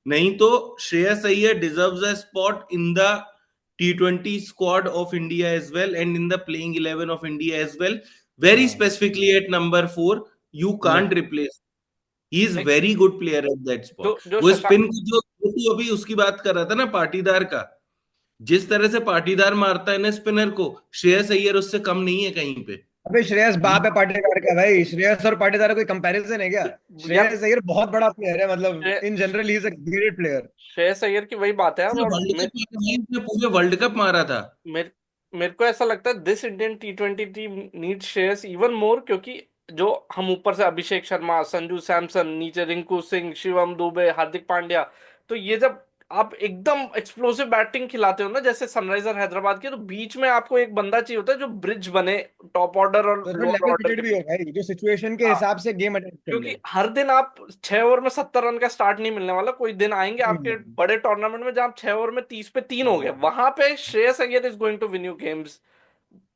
नहीं तो Shreyas Iyer deserves a spot in the T20 squad of India as well, and in the playing 11 of India as well. Very हाँ। specifically at number 4, you yes. can't replace. He is नहीं, very good player at that spot. जो जो वो शशा स्पिन को जो तू अभी उसकी बात कर रहा था ना, पाटीदार का, जिस तरह से पाटीदार मारता है ना स्पिनर को, श्रेयस अय्यर उससे कम नहीं है कहीं पे। अबे श्रेयस बाप है पाटीदार का भाई, श्रेयस और पाटीदार का कोई कंपैरिजन है क्या? यार श्रेयस अय्यर बहुत बड़ा प्लेयर है, मतलब श्रे- in general he is a great player. Shreyas Iyer की वही बात है यार। और वर्ल्ड कप में उसने पूरे वर्ल्ड कप मारा था। मेरे मेरे को ऐसा लगता है this Indian T20 team need Shreyas even more, क्योंकि जो हम ऊपर से अभिषेक शर्मा, संजू सैमसन, नीचे रिंकू सिंह, शिवम दुबे, हार्दिक पांड्या, तो ये जब आप एकदम एक्सप्लोसिव बैटिंग खिलाते हो ना जैसे सनराइजर हैदराबाद के, तो बीच में आपको एक बंदा चाहिए होता है जो ब्रिज बने टॉप ऑर्डर और तो लोअर लेवल ऑर्डर के फिटेड भी हो बीच। भाई, जो सिचुएशन के हाँ, हिसाब से गेम अटैक कर क्योंकि ले। हर दिन आप 6 ओवर में 70 रन का स्टार्ट नहीं मिलने वाला। कोई दिन आएंगे आपके हम्म। बड़े टूर्नामेंट में जहां आप 6 ओवर में 30 पे 3 हो गए, वहां पे Shreyas Iyer is going to win you games.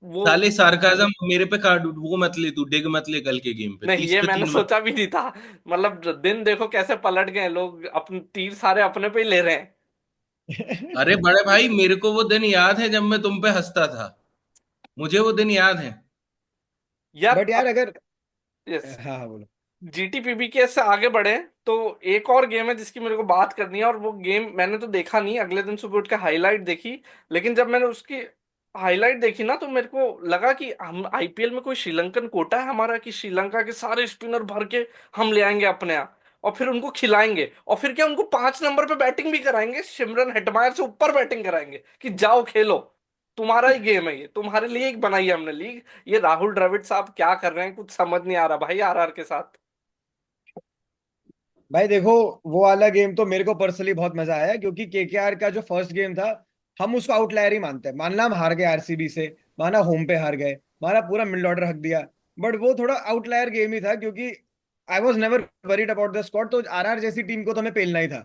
वो साले सार्काज़म मेरे पे कार्ड वो मत ले, तू डिग मत ले कल के गेम पे, नहीं, 30 ये पे मैंने 3 मत। सोचा भी नहीं था। मतलब दिन देखो कैसे पलट गए लोग, अपने तीर सारे अपने पे ही ले रहे हैं। अरे बड़े भाई, मेरे को वो दिन याद है जब मैं तुम पे हंसता था, मुझे वो दिन याद है। यार बट यार अगर, यस, हाँ हाँ बोलो। जीटीपीबी से आगे बढ़े तो एक और गेम है जिसकी मेरे को बात करनी है। और वो गेम मैंने तो देखा नहीं, अगले दिन सुबह उठ के हाईलाइट देखी। लेकिन जब मैंने उसकी हाईलाइट देखी ना तो मेरे को लगा कि हम आईपीएल में कोई श्रीलंकन कोटा है हमारा, कि श्रीलंका के सारे स्पिनर भर के हम ले आएंगे अपने यहाँ और फिर उनको खिलाएंगे, और फिर क्या उनको 5 नंबर पे बैटिंग भी कराएंगे, सिमरन हेटमायर से ऊपर बैटिंग कराएंगे कि जाओ खेलो, तुम्हारा ही गेम है ये, तुम्हारे लिए ही बनाई है हमने लीग। ये राहुल द्रविड़ साहब क्या कर रहे हैं, कुछ समझ नहीं आ रहा भाई आरआर के साथ। भाई देखो, वो वाला गेम तो मेरे को पर्सनली बहुत मजा आया, क्योंकि केकेआर का जो फर्स्ट गेम था, हम उसको आउटलायर ही मानते हैं। मानना हम हार गए आरसीबी से, माना होम पे हार गए, माना पूरा मिडल ऑर्डर हक दिया, बट वो थोड़ा आउटलायर गेम ही था, क्योंकि I was never worried about the squad. तो आरआर जैसी टीम को तो हमें पेलना ही था,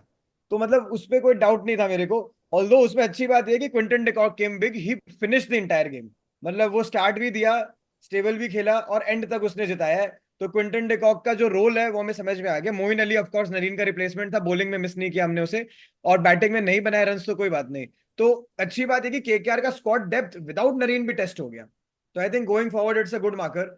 तो मतलब उस पर कोई डाउट नहीं था मेरे को। ऑल्दो उसमें अच्छी बात यह है कि Quinton de Kock came big, he finish the entire game. मतलब वो स्टार्ट भी दिया, स्टेबल भी खेला, और एंड तक उसने जिताया है। तो क्विंटन डिकॉक का जो रोल है वो हमें समझ में आ गया। Moeen Ali of course Narine का रिप्लेसमेंट था, बॉलिंग में मिस नहीं किया हमने उसे, और बैटिंग में नहीं बनाए रन तो कोई बात नहीं। तो अच्छी बात है कि केकेआर का स्क्वाड डेप्थ विदाउट नरीन भी टेस्ट हो गया। तो I think going forward it's a good marker.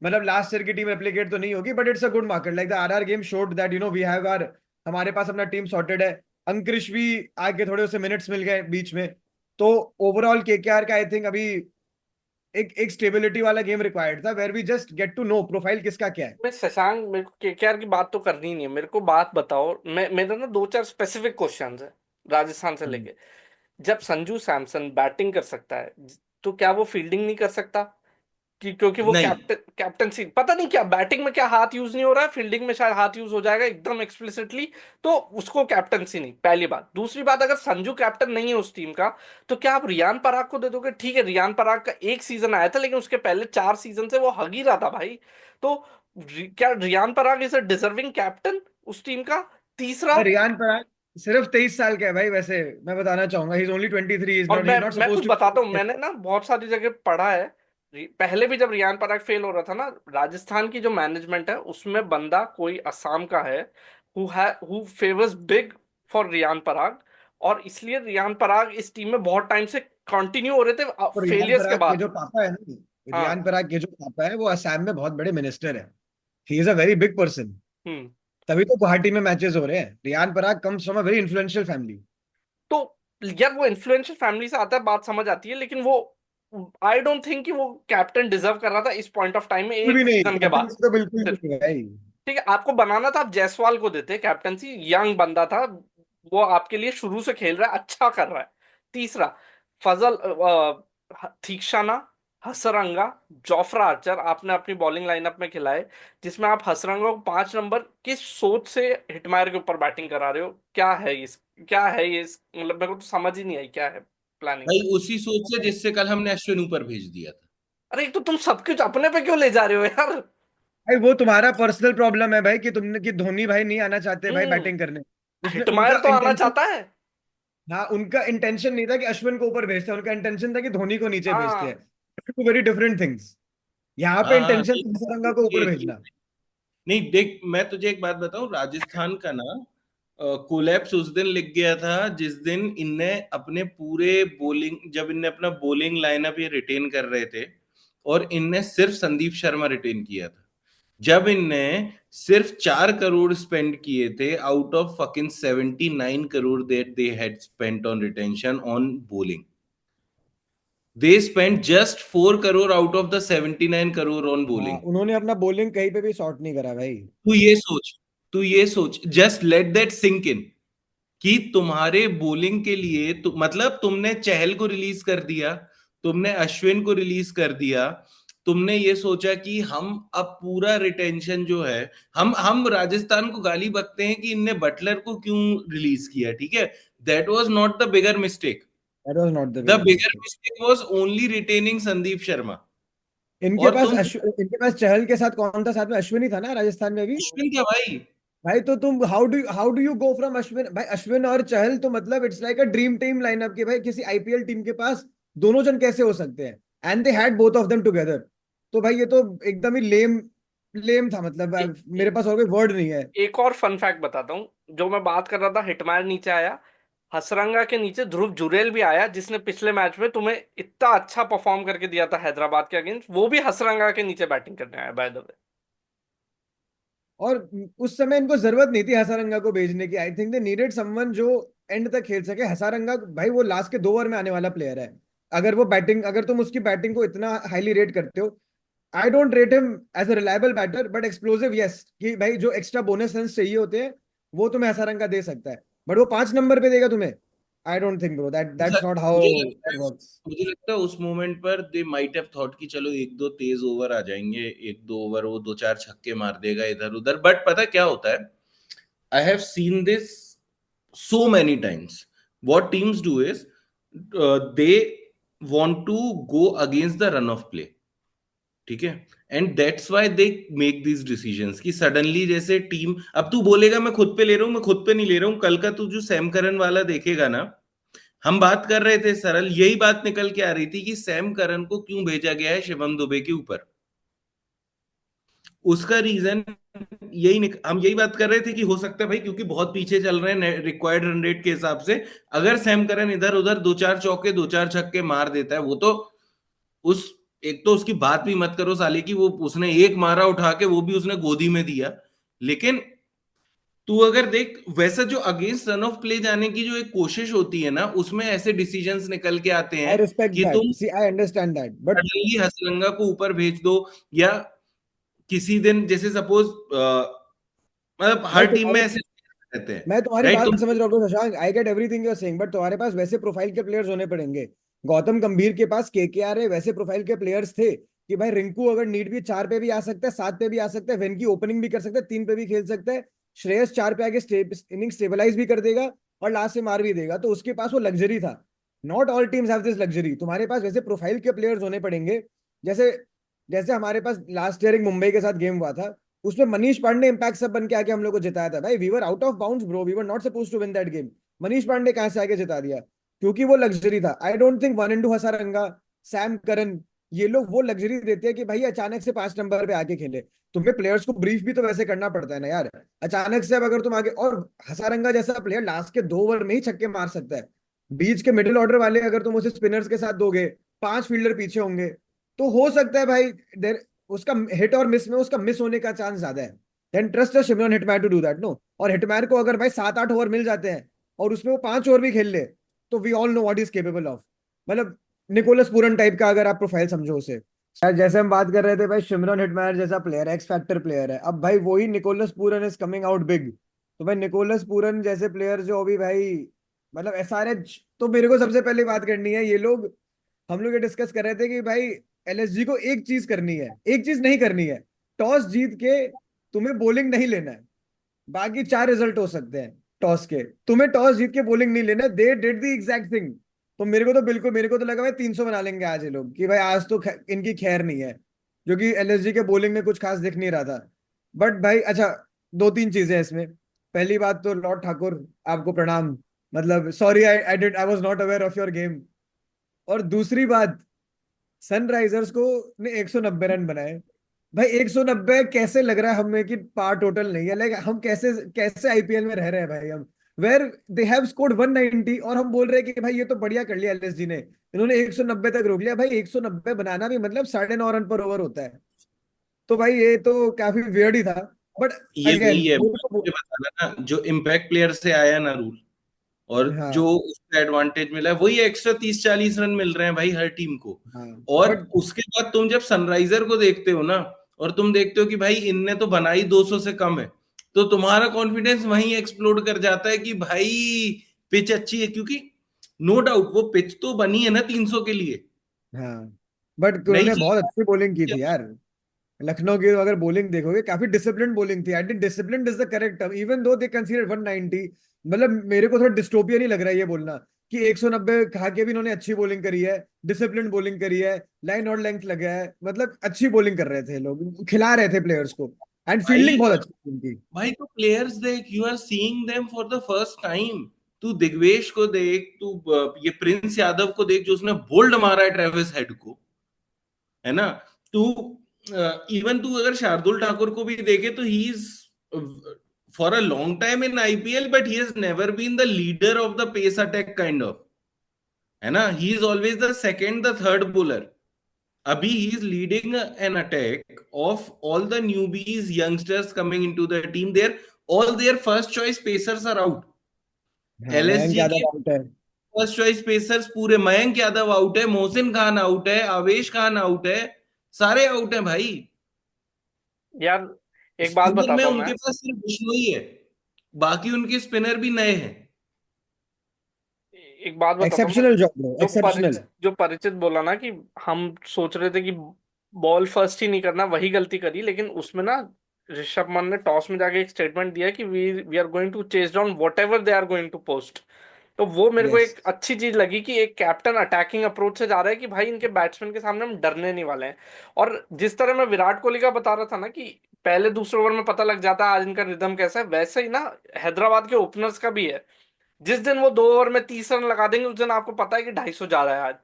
मतलब लास्ट ईयर की टीम रेप्लिकेट तो नहीं होगी, but it's a good marker. Like the RR game showed that we have are, हमारे पास अपना टीम सॉर्टेड है। अंकृश भी आगे, थोड़े उसे मिनट्स मिल गए बीच में। तो ओवरऑल केकेआर का आई थिंक अभी एक एक स्टेबिलिटी वाला गेम रिक्वायर्ड था, where we just get to know profile किसका क्या है। मैं शशांक, मेरे को केकेआर की बात तो करनी ही नहीं है। मेरे को बात बताओ, मैं मेरे ना दो चार स्पेसिफिक क्वेश्चंस है राजस्थान से हम्म। लेके। जब संजू सैमसन बैटिंग कर सकता है तो क्या वो फील्डिंग नहीं कर सकता? कि क्योंकि वो नहीं कैप्टनसी, पता नहीं क्या बैटिंग में क्या हाथ यूज नहीं हो रहा है, फील्डिंग में शायद हाथ यूज हो जाएगा एकदम एक्सप्लिसिटली। तो उसको कैप्टनसी नहीं, पहली बात। दूसरी बात, अगर संजू कैप्टन नहीं है उस टीम का तो क्या आप रियान पराग को दे दोगे? ठीक है, रियान पराग का एक सीजन आया था, लेकिन उसके पहले 4 सीजन से वो हग ही रहा था भाई। तो क्या Riyan Parag is a deserving captain उस टीम का? तीसरा, रियान पराग सिर्फ 23 साल का है भाई, वैसे मैं बताना चाहूंगा, ही इज ओनली 23, और ही मैं इज नॉट मैं कुछ सपोज बताता हूँ, टू। मैंने ना बहुत सारी जगह पढ़ा है। पहले भी जब रियान पराग फेल हो रहा था ना, राजस्थान की जो मैनेजमेंट है उसमें बंदा कोई असम का है, who favours big for Riyan Parag. और इसलिए रियान पराग इस टीम में बहुत टाइम से कंटिन्यू हो रहे थे तो रियान फेलियर्स के पराग के बाद जो भी। पापा है ना, रियान हाँ। पराग के जो पापा है वो असम में बहुत बड़े मिनिस्टर है। He is a very big person. Hmm. तभी तो गुवाहाटी में मैचेस हो रहे हैं। Riyan Parag comes from a very influential family. तो यार वो इन्फ्लुएंशियल फैमिली से आता है, बात समझ आती है, लेकिन वो आई डोंट थिंक कि वो कैप्टन डिजर्व कर रहा था इस पॉइंट ऑफ टाइम में बिल्कुल भी एक नहीं, सीजन के कैप्टन बाद। तो बिल्कुल भी नहीं भाई। ठीक है, आपको बनाना था, आप जायसवाल को देते कैप्टनसी, यंग बंदा था, वो आपके लिए शुरू से खेल रहा है, अच्छा कर रहा है। तीसरा, फजल थीक्षाना, हसरंगा, जोफ्रा आर्चर आपने अपनी बॉलिंग लाइनअप में खिलाए, जिसमें आप हसरंगा को 5 नंबर किस सोच से हिटमायर के ऊपर बैटिंग करा रहे हो? क्या है इस, क्या है ये मतलब मेरे को तो समझ ही नहीं आई क्या है प्लानिंग। भाई, उसी सोच से जिससे कल हमने अश्विन ऊपर भेज दिया था। अरे एक तो तुम सब कुछ अपने पे क्यों ले जा रहे हो यार? भाई वो तुम्हारा पर्सनल प्रॉब्लम है भाई, कि तुमने, कि धोनी भाई नहीं आना चाहते भाई हम्म। बैटिंग करने। उसने हिटमायर उनका तो आना इंटेंशन, चाहता है। हाँ उनका इंटेंशन नहीं था कि अश्विन को ऊपर भेजते हैं, उनका इंटेंशन था कि धोनी को नीचे भेजते हैं। हाँ टू वेरी डिफरेंट थिंग्स। यहाँ पे हाँ हाँ, इंटेंशन था हसरंगा को ऊपर भेजना। नहीं देख, मैं तुझे एक बात बताऊं, राजस्थान का ना कोलैप्स उस दिन लिख गया था जिस दिन इनने अपने पूरे बॉलिंग, जब इनने अपना बॉलिंग लाइनअप ये रिटेन कर रहे थे, और इनने सिर्फ संदीप शर्मा रिटेन किया था, जब इनने सिर्फ 4 करोड़ स्पेंड किए थे out of fucking 79 crore that they had spent on retention on bowling. They spend just 4 crore out of the 79 crore on हाँ, बॉलिंग। उन्होंने अपना बॉलिंग कहीं पे भी शॉर्ट नहीं करा भाई। तू ये सोच, तू ये सोच, just let that sink in, कि तुम्हारे बॉलिंग के लिए मतलब तुमने चहल को रिलीज कर दिया, तुमने अश्विन को रिलीज कर दिया, तुमने ये सोचा कि हम अब पूरा रिटेंशन जो है, हम राजस्थान को गाली बकते हैं कि इनने बटलर को क्यों रिलीज किया, ठीक है, that was not the bigger mistake. That was not the the bigger bigger mistake. Mistake was only retaining Sandeep Sharma. और तुम, इनके पास चहल के साथ कौन था साथ में? अश्विन ही था ना राजस्थान में भी। अश्विन क्या भाई। भाई तो तुम how do you go from Ashwin, भाई अश्विन और चहल तो मतलब it's like a dream team lineup की भाई, किसी आईपीएल टीम के पास दोनों जन कैसे हो सकते हैं? And they had both of them together. तो भाई ये तो एकदम ही लेम लेम था, मतलब ए, मेरे पास और कोई वर्ड नहीं है। एक और फन फैक्ट बताता हूँ, जो मैं बात कर रहा था, हिटमायर नीचे आया, हसरंगा के नीचे ध्रुव जुरेल भी आया, जिसने पिछले मैच में तुम्हें इतना अच्छा परफॉर्म करके दिया था हैदराबाद के अगेंस्ट, वो भी हसरंगा के नीचे बैटिंग करने आया बाय द वे। और उस समय इनको जरूरत नहीं थी हसारंगा को भेजने की। I think they needed someone जो एंड तक खेल सके। हसारंगा भाई वो लास्ट के 2 ओवर में आने वाला प्लेयर है। अगर तुम उसकी बैटिंग को इतना हाईली रेट करते हो, I don't rate him as a reliable batter, but explosive yes, कि भाई जो एक्स्ट्रा बोनस रन चाहिए होते हैं वो तुम्हें हसारंगा दे सकता है। बट वो 5 नंबर पे देगा तुम्हें? आई डोंट थिंक ब्रो, अच्छा, दैट्स नॉट मुझे हाउ लगता दैट है वर्क्स। मुझे लगता है उस मोमेंट पर दे माइट हैव थॉट कि चलो एक दो तेज ओवर आ जाएंगे, एक दो ओवर वो दो चार छक्के मार देगा इधर उधर, बट पता क्या होता है, आई have seen this so many times. What teams do is they want to go against the run of play, ठीक है, and that's why they make these decisions कि सडनली जैसे टीम, अब तू बोलेगा मैं खुद पे ले रहा हूं, मैं खुद पे नहीं ले रहा हूं, कल का तू जो सैम करन वाला देखेगा ना, हम बात कर रहे थे सरल, यही बात निकल के आ रही थी कि सैम करन को क्यों भेजा गया है शिवम दुबे के ऊपर। उसका रीजन हम यही बात कर रहे थे कि हो सकता है भाई क्योंकि बहुत पीछे चल रहे हैं रिक्वायर्ड रन रेट के हिसाब से, अगर सैम करन इधर उधर दो चार चौके दो चार छक्के मार देता है, वो तो उस, एक तो उसकी बात भी मत करो साले की, वो उसने एक मारा उठा के, वो भी उसने गोदी में दिया। लेकिन तू अगर देख वैसा जो अगेंस्ट रन ऑफ प्ले जाने की जो एक कोशिश होती है ना, उसमें ऐसे डिसीजंस निकल के आते आई हैं रिस्पेक्ट कि दैट, तुम see I understand that, but suddenly Hasaranga को ऊपर भेज दो, या किसी दिन जैसे सपोज मतलब मैं हर टीम में तुम्हारी ऐसे रहते हैं, मैं तुम्हारी राइट बात तुम। समझ रहा हूँ Shashank, I get everything you are saying, but तुम्हारे पास वैसे प्रोफाइल के प्लेयर्स होने पड़ेंगे। गौतम गंभीर के पास केकेआर है, वैसे प्रोफाइल के प्लेयर्स थे कि भाई रिंकू अगर नीड भी 4 पे भी आ सकता है, 7 पे भी आ सकता है, वेनकी ओपनिंग भी कर सकता है, 3 पे भी खेल सकता है, श्रेयस 4 पे आके इनिंग स्टेबलाइज भी कर देगा और लास्ट से मार भी देगा, तो उसके पास वो लग्जरी था। Not all teams have this luxury. तुम्हारे पास वैसे प्रोफाइल के प्लेयर्स होने पड़ेंगे। जैसे जैसे हमारे पास लास्ट ईयर एक मुंबई के साथ गेम हुआ था, उसमें मनीष पांडे इम्पैक्ट सब बन के आके हम लोग को जिताया था भाई। We were out of bounds bro, we were not supposed to win that game. Manish Pandey कहां से आके जिता दिया? क्योंकि वो लग्जरी था। I don't think one and two Hasaranga, Sam Curran, ये लोग वो लग्जरी देते हैं कि भाई अचानक से 5 नंबर पे आके खेले। तुम्हें प्लेयर्स को ब्रीफ भी तो वैसे करना पड़ता है ना यार। अचानक से अब अगर तुम आगे, और हसारंगा जैसा प्लेयर लास्ट के 2 ओवर में ही छक्के मार सकता है। बीच के मिडिल ऑर्डर वाले अगर तुम उसे स्पिनर्स के साथ दोगे, 5 फील्डर पीछे होंगे, तो हो सकता है भाई देर उसका हिट और मिस में उसका मिस होने का चांस ज्यादा है। Then trust Shimron Hetmyer to do that no. और हिटमैयर को अगर भाई 7-8 ओवर मिल जाते हैं और उसमें वो 5 ओवर भी खेल ले, तो we all know what is capable of. मतलब निकोलस पूरन टाइप का अगर आप प्रोफाइल समझो उसे। यार जैसे हम बात कर रहे थे भाई, शिमरन हिटमैयर जैसा प्लेयर, एक्स फैक्टर प्लेयर है, अब भाई वही Nicholas Pooran is coming out big. तो भाई निकोलस पूरन जैसे प्लेयर जो अभी भाई, मतलब एसआरएच, तो मेरे को सबसे पहले बात करनी है, ये लोग, हम लोग ये डिस्कस कर रहे थे कि भाई एलएसजी को एक चीज करनी है, एक चीज नहीं करनी है, टॉस जीत के तुम्हें बॉलिंग नहीं लेना है। बाकी 4 रिजल्ट हो सकते हैं टॉस के, तुम्हें टॉस जीत के बॉलिंग नहीं लेना है। They did the exact thing. तो मेरे को तो लगा भाई 300 बना लेंगे आज ये लोग, कि भाई आज तो इनकी खैर नहीं है, जो कि एलएसजी के बॉलिंग में कुछ खास दिख नहीं रहा था। बट भाई अच्छा, 2-3 चीजें हैं इसमें। पहली बात तो लॉर्ड ठाकुर, आपको प्रणाम, मतलब sorry, I was not aware of your game. और दूसरी बात, सनराइजर्स को ने 190 रन बनाए। भाई 190 कैसे लग रहा है हमें कि पार टोटल नहीं है? लाइक हम कैसे कैसे आईपीएल में रह रहे हैं भाई हम, वेर दे हैव स्कोर्ड 190 और हम बोल रहे हैं कि भाई ये तो बढ़िया कर लिया एलएसजी ने, इन्होंने 190 तक रोक लिया। भाई 190 बनाना भी मतलब 9.5 रन पर ओवर होता है। तो भाई ये तो काफी वियर्ड ही था। बट ये वही अगेन, है मुझे बताना ना, जो इम्पैक्ट प्लेयर से आया ना रूल, और जो हाँ उसका एडवांटेज मिला है वही एक्स्ट्रा 30-40 रन मिल रहे हैं भाई हर टीम को। हाँ। और बट उसके बाद तुम जब सनराइजर को देखते हो ना, और तुम देखते हो कि भाई इनने तो बनाई 200 से कम है, तो तुम्हारा कॉन्फिडेंस वहीं एक्सप्लोड कर जाता है कि भाई पिच अच्छी है, क्योंकि नो डाउट वो पिच तो बनी है ना 300 के लिए, हाँ, बट नई उन्होंने बहुत अच्छी बॉलिंग की चीज। थी यार। लखनऊ की अगर बॉलिंग देखोगे, काफी डिसिप्लिन बॉलिंग थी। I think discipline is the correct term, even though they consider 190। मतलब मेरे को थोड़ा डिस्टोपिया नहीं लग रहा है ये बोलना कि 190 खा के भी इन्होंने अच्छी बॉलिंग करी है, डिसिप्लिन बॉलिंग करी है, लाइन और लेंथ लगा है। मतलब अच्छी बॉलिंग कर रहे थे लोग, खिला रहे थे प्लेयर्स को। एंड भाई फील्डिंग बहुत अच्छी थी उनकी। भाई तो प्लेयर्स देख, you are seeing them for the first time. तू दिग्वेश को देख, तू ये प्रिंस यादव को देख जो उसने बोल्ड मारा है ट्रेविस हेड को, है ना। तू इवन तू अगर शार्दुल ठाकुर को भी देखे तो he is for a long time in IPL, but he has never been the leader of the pace attack kind of, है ना। He is always the second the third bowler. अभी he is leading an attack of all the newbies youngsters coming into the team, their all their first choice pacers are out. हाँ, मयंक एलएसजी के यादव आउट है। फर्स्ट चॉइस पेसर्स पूरे, मयंक यादव आउट है, मोहसिन खान आउट है, आवेश खान आउट है, सारे आउट हैं भाई। यार एक बात स्पिनर में बताता हूँ मैं। उनके पास सिर्फ बिश्नोई है, बाकी उनके स्पिनर भी नए हैं। एक बात बताता हूँ मैं। एक्सेप्शनल जॉब ब्रो, जो एक्सेप्शनल। जो परिचित बोला ना कि हम सोच रहे थे कि बॉल फर्स्ट ही नहीं करना, वही गलती करी, लेकिन उसमें ना ऋषभ पंत ने टॉस में जाके एक स्टेटमेंट दिया कि we we are going to chase down whatever they are going to post. तो वो मेरे को यस। एक अच्छी चीज लगी कि एक कैप्टन अटैकिंग अप्रोच से जा रहा है कि भाई इनके बैट्समैन के सामने हम डरने नहीं वाले हैं। और जिस तरह मैं विराट कोहली का बता रहा था ना कि पहले दूसरे ओवर में पता लग जाता है आज इनका रिदम कैसा है, वैसे ही ना हैदराबाद के ओपनर्स का भी है। जिस दिन वो 2 ओवर में 30 रन लगा देंगे उस दिन आपको पता है कि 250 जा रहा है आज।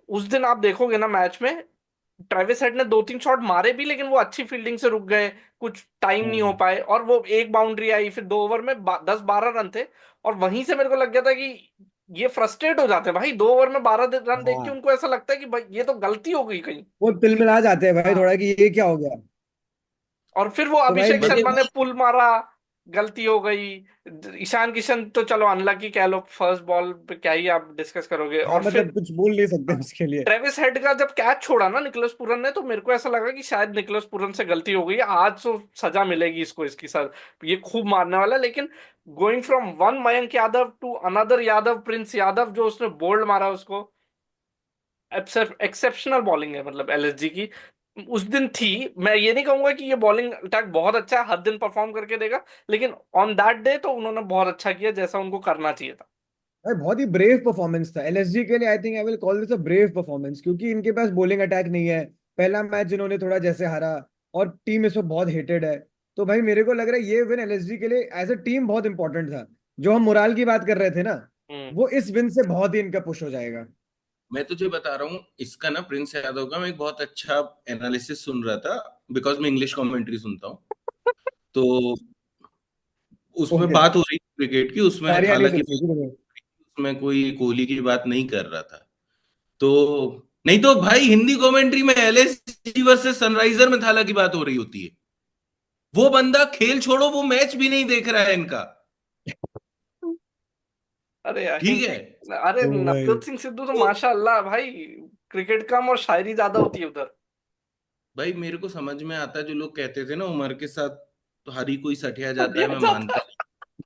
उस दिन आप देखोगे ना मैच में, ट्रेविस हेड ने 2-3 शॉट मारे भी लेकिन वो अच्छी फील्डिंग से रुक गए, कुछ टाइम नहीं हो हाँ पाए, और वो एक बाउंड्री आई, फिर 2 ओवर में 10-12 रन थे। और वहीं से मेरे को लग गया था कि ये फ्रस्ट्रेट हो जाते हैं भाई, 2 ओवर में 12 रन देख के हाँ, उनको ऐसा लगता है कि भाई ये तो गलती हो गई कहीं। वो तिलमिला जाते हैं भाई थोड़ा हाँ। कि ये क्या हो गया। और फिर वो तो भाई अभिषेक मगर शर्मा ने पुल मारा, गलती हो गई। ईशान किशन तो चलो अनलकी कह लो, फर्स्ट बॉल पे क्या ही आप डिस्कस करोगे। हाँ, और फिर मतलब कुछ बोल नहीं सकते उसके लिए। ट्रेविस हेड का जब कैच छोड़ा ना निकोलस पूरन ने, तो मेरे को ऐसा लगा कि शायद निकोलस पूरन से गलती हो गई है, आज तो सजा मिलेगी इसको, इसकी सर ये खूब मारने वाला है। लेकिन going from one Mayank Yadav to another Yadav, Prince Yadav, जो उसने बोल्ड मारा उसको, एक्सेप्शनल बॉलिंग है मतलब एलएसजी की उस दिन थी। मैं ये नहीं कहूंगा कि ये बॉलिंग अटैक बहुत अच्छा है, हर दिन परफॉर्म करके देगा, लेकिन ऑन दैट डे तो उन्होंने बहुत अच्छा किया जैसा उनको करना चाहिए था। भाई बहुत ही ब्रेव परफॉर्मेंस था एलएसजी के लिए। I think I will call this a brave performance, क्योंकि इनके पास बॉलिंग अटैक नहीं है। पहला मैच इन्होंने थोड़ा जैसे हारा, और टीम इस वक्त बहुत हेटेड है। तो भाई मेरे को लग रहा है ये विन एलएसजी के लिए एज अ टीम बहुत इंपॉर्टेंट था। जो हम मोराल की बात कर रहे थे ना, हम्म। वो इस विन से बहुत ही इनका पुश हो जाएगा। मैं तुझे बता रहा हूँ इसका ना, प्रिंस यादव का मैं एक बहुत अच्छा एनालिसिस सुन रहा था, बिकॉज मैं इंग्लिश कमेंट्री सुनता हूँ। तो उसमें ओके। बात हो रही क्रिकेट की, उसमें तारियां नहीं हालांकि सुन रही थी तुम्हें? उसमें कोई कोहली की बात नहीं कर रहा था। तो नहीं तो भाई हिंदी कमेंट्री में एलएसजी वर्सेस सनराइजर में थाला की बात हो रही होती है। वो बंदा खेल छोड़ो, वो मैच भी नहीं देख रहा है इनका। अरे यार ठीक है अरे ओ भाई। नवजोत सिंह सिद्धू तो तो माशाल्लाह भाई, क्रिकेट कम और शायरी ज्यादा होती है उधर। भाई मेरे को समझ में आता है जो लोग कहते थे ना उम्र के साथ तो हर ही कोई सठिया जाता है, दिया मैं जाता मानता है।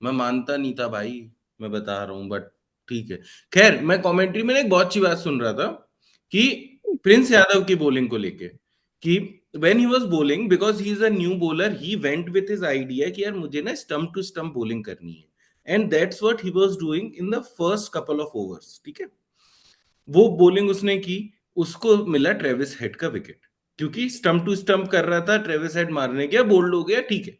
मैं मानता नहीं था भाई, मैं बता रहा हूँ, बट ठीक है। खैर मैं कमेंट्री में ना एक बहुत अच्छी बात सुन रहा था कि प्रिंस यादव की बॉलिंग को लेके, कि when he was bowling, because he is a new bowler, he went with his idea कि यार मुझे ना स्टंप टू स्टंप बॉलिंग करनी है, and that's what he was doing in the first couple of overs. ठीक है, वो बॉलिंग उसने की, उसको मिला ट्रेविस हेड का विकेट, क्योंकि स्टंप टू स्टंप कर रहा था, ट्रेविस हेड मारने गया, बोल्ड हो गया, ठीक है।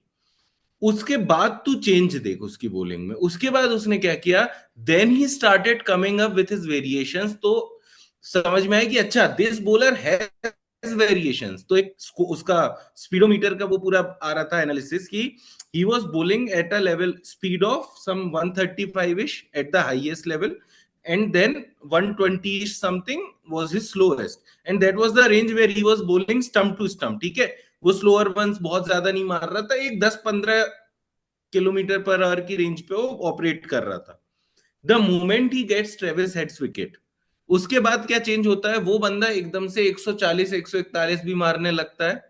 उसके बाद तू चेंज देख उसकी बॉलिंग में, उसके बाद उसने क्या किया, then he started coming up with his variations. तो समझ में आया कि अच्छा दिस बॉलर हैज वेरिएशंस। तो एक उसका स्पीडोमीटर का वो पूरा आ रहा था एनालिसिस की, he was bowling at a level speed of some 135 ish at the highest level, and then 120 something was his slowest, and that was the range where he was bowling stump to stump। ठीक है, वो स्लोअर वंस बहुत ज्यादा नहीं मार रहा था, एक 10-15 किलोमीटर पर आवर की रेंज पे वो ऑपरेट कर रहा था। The moment he gets Travis Head's wicket, उसके बाद क्या चेंज होता है, वो बंदा एकदम से 140 141 भी मारने लगता है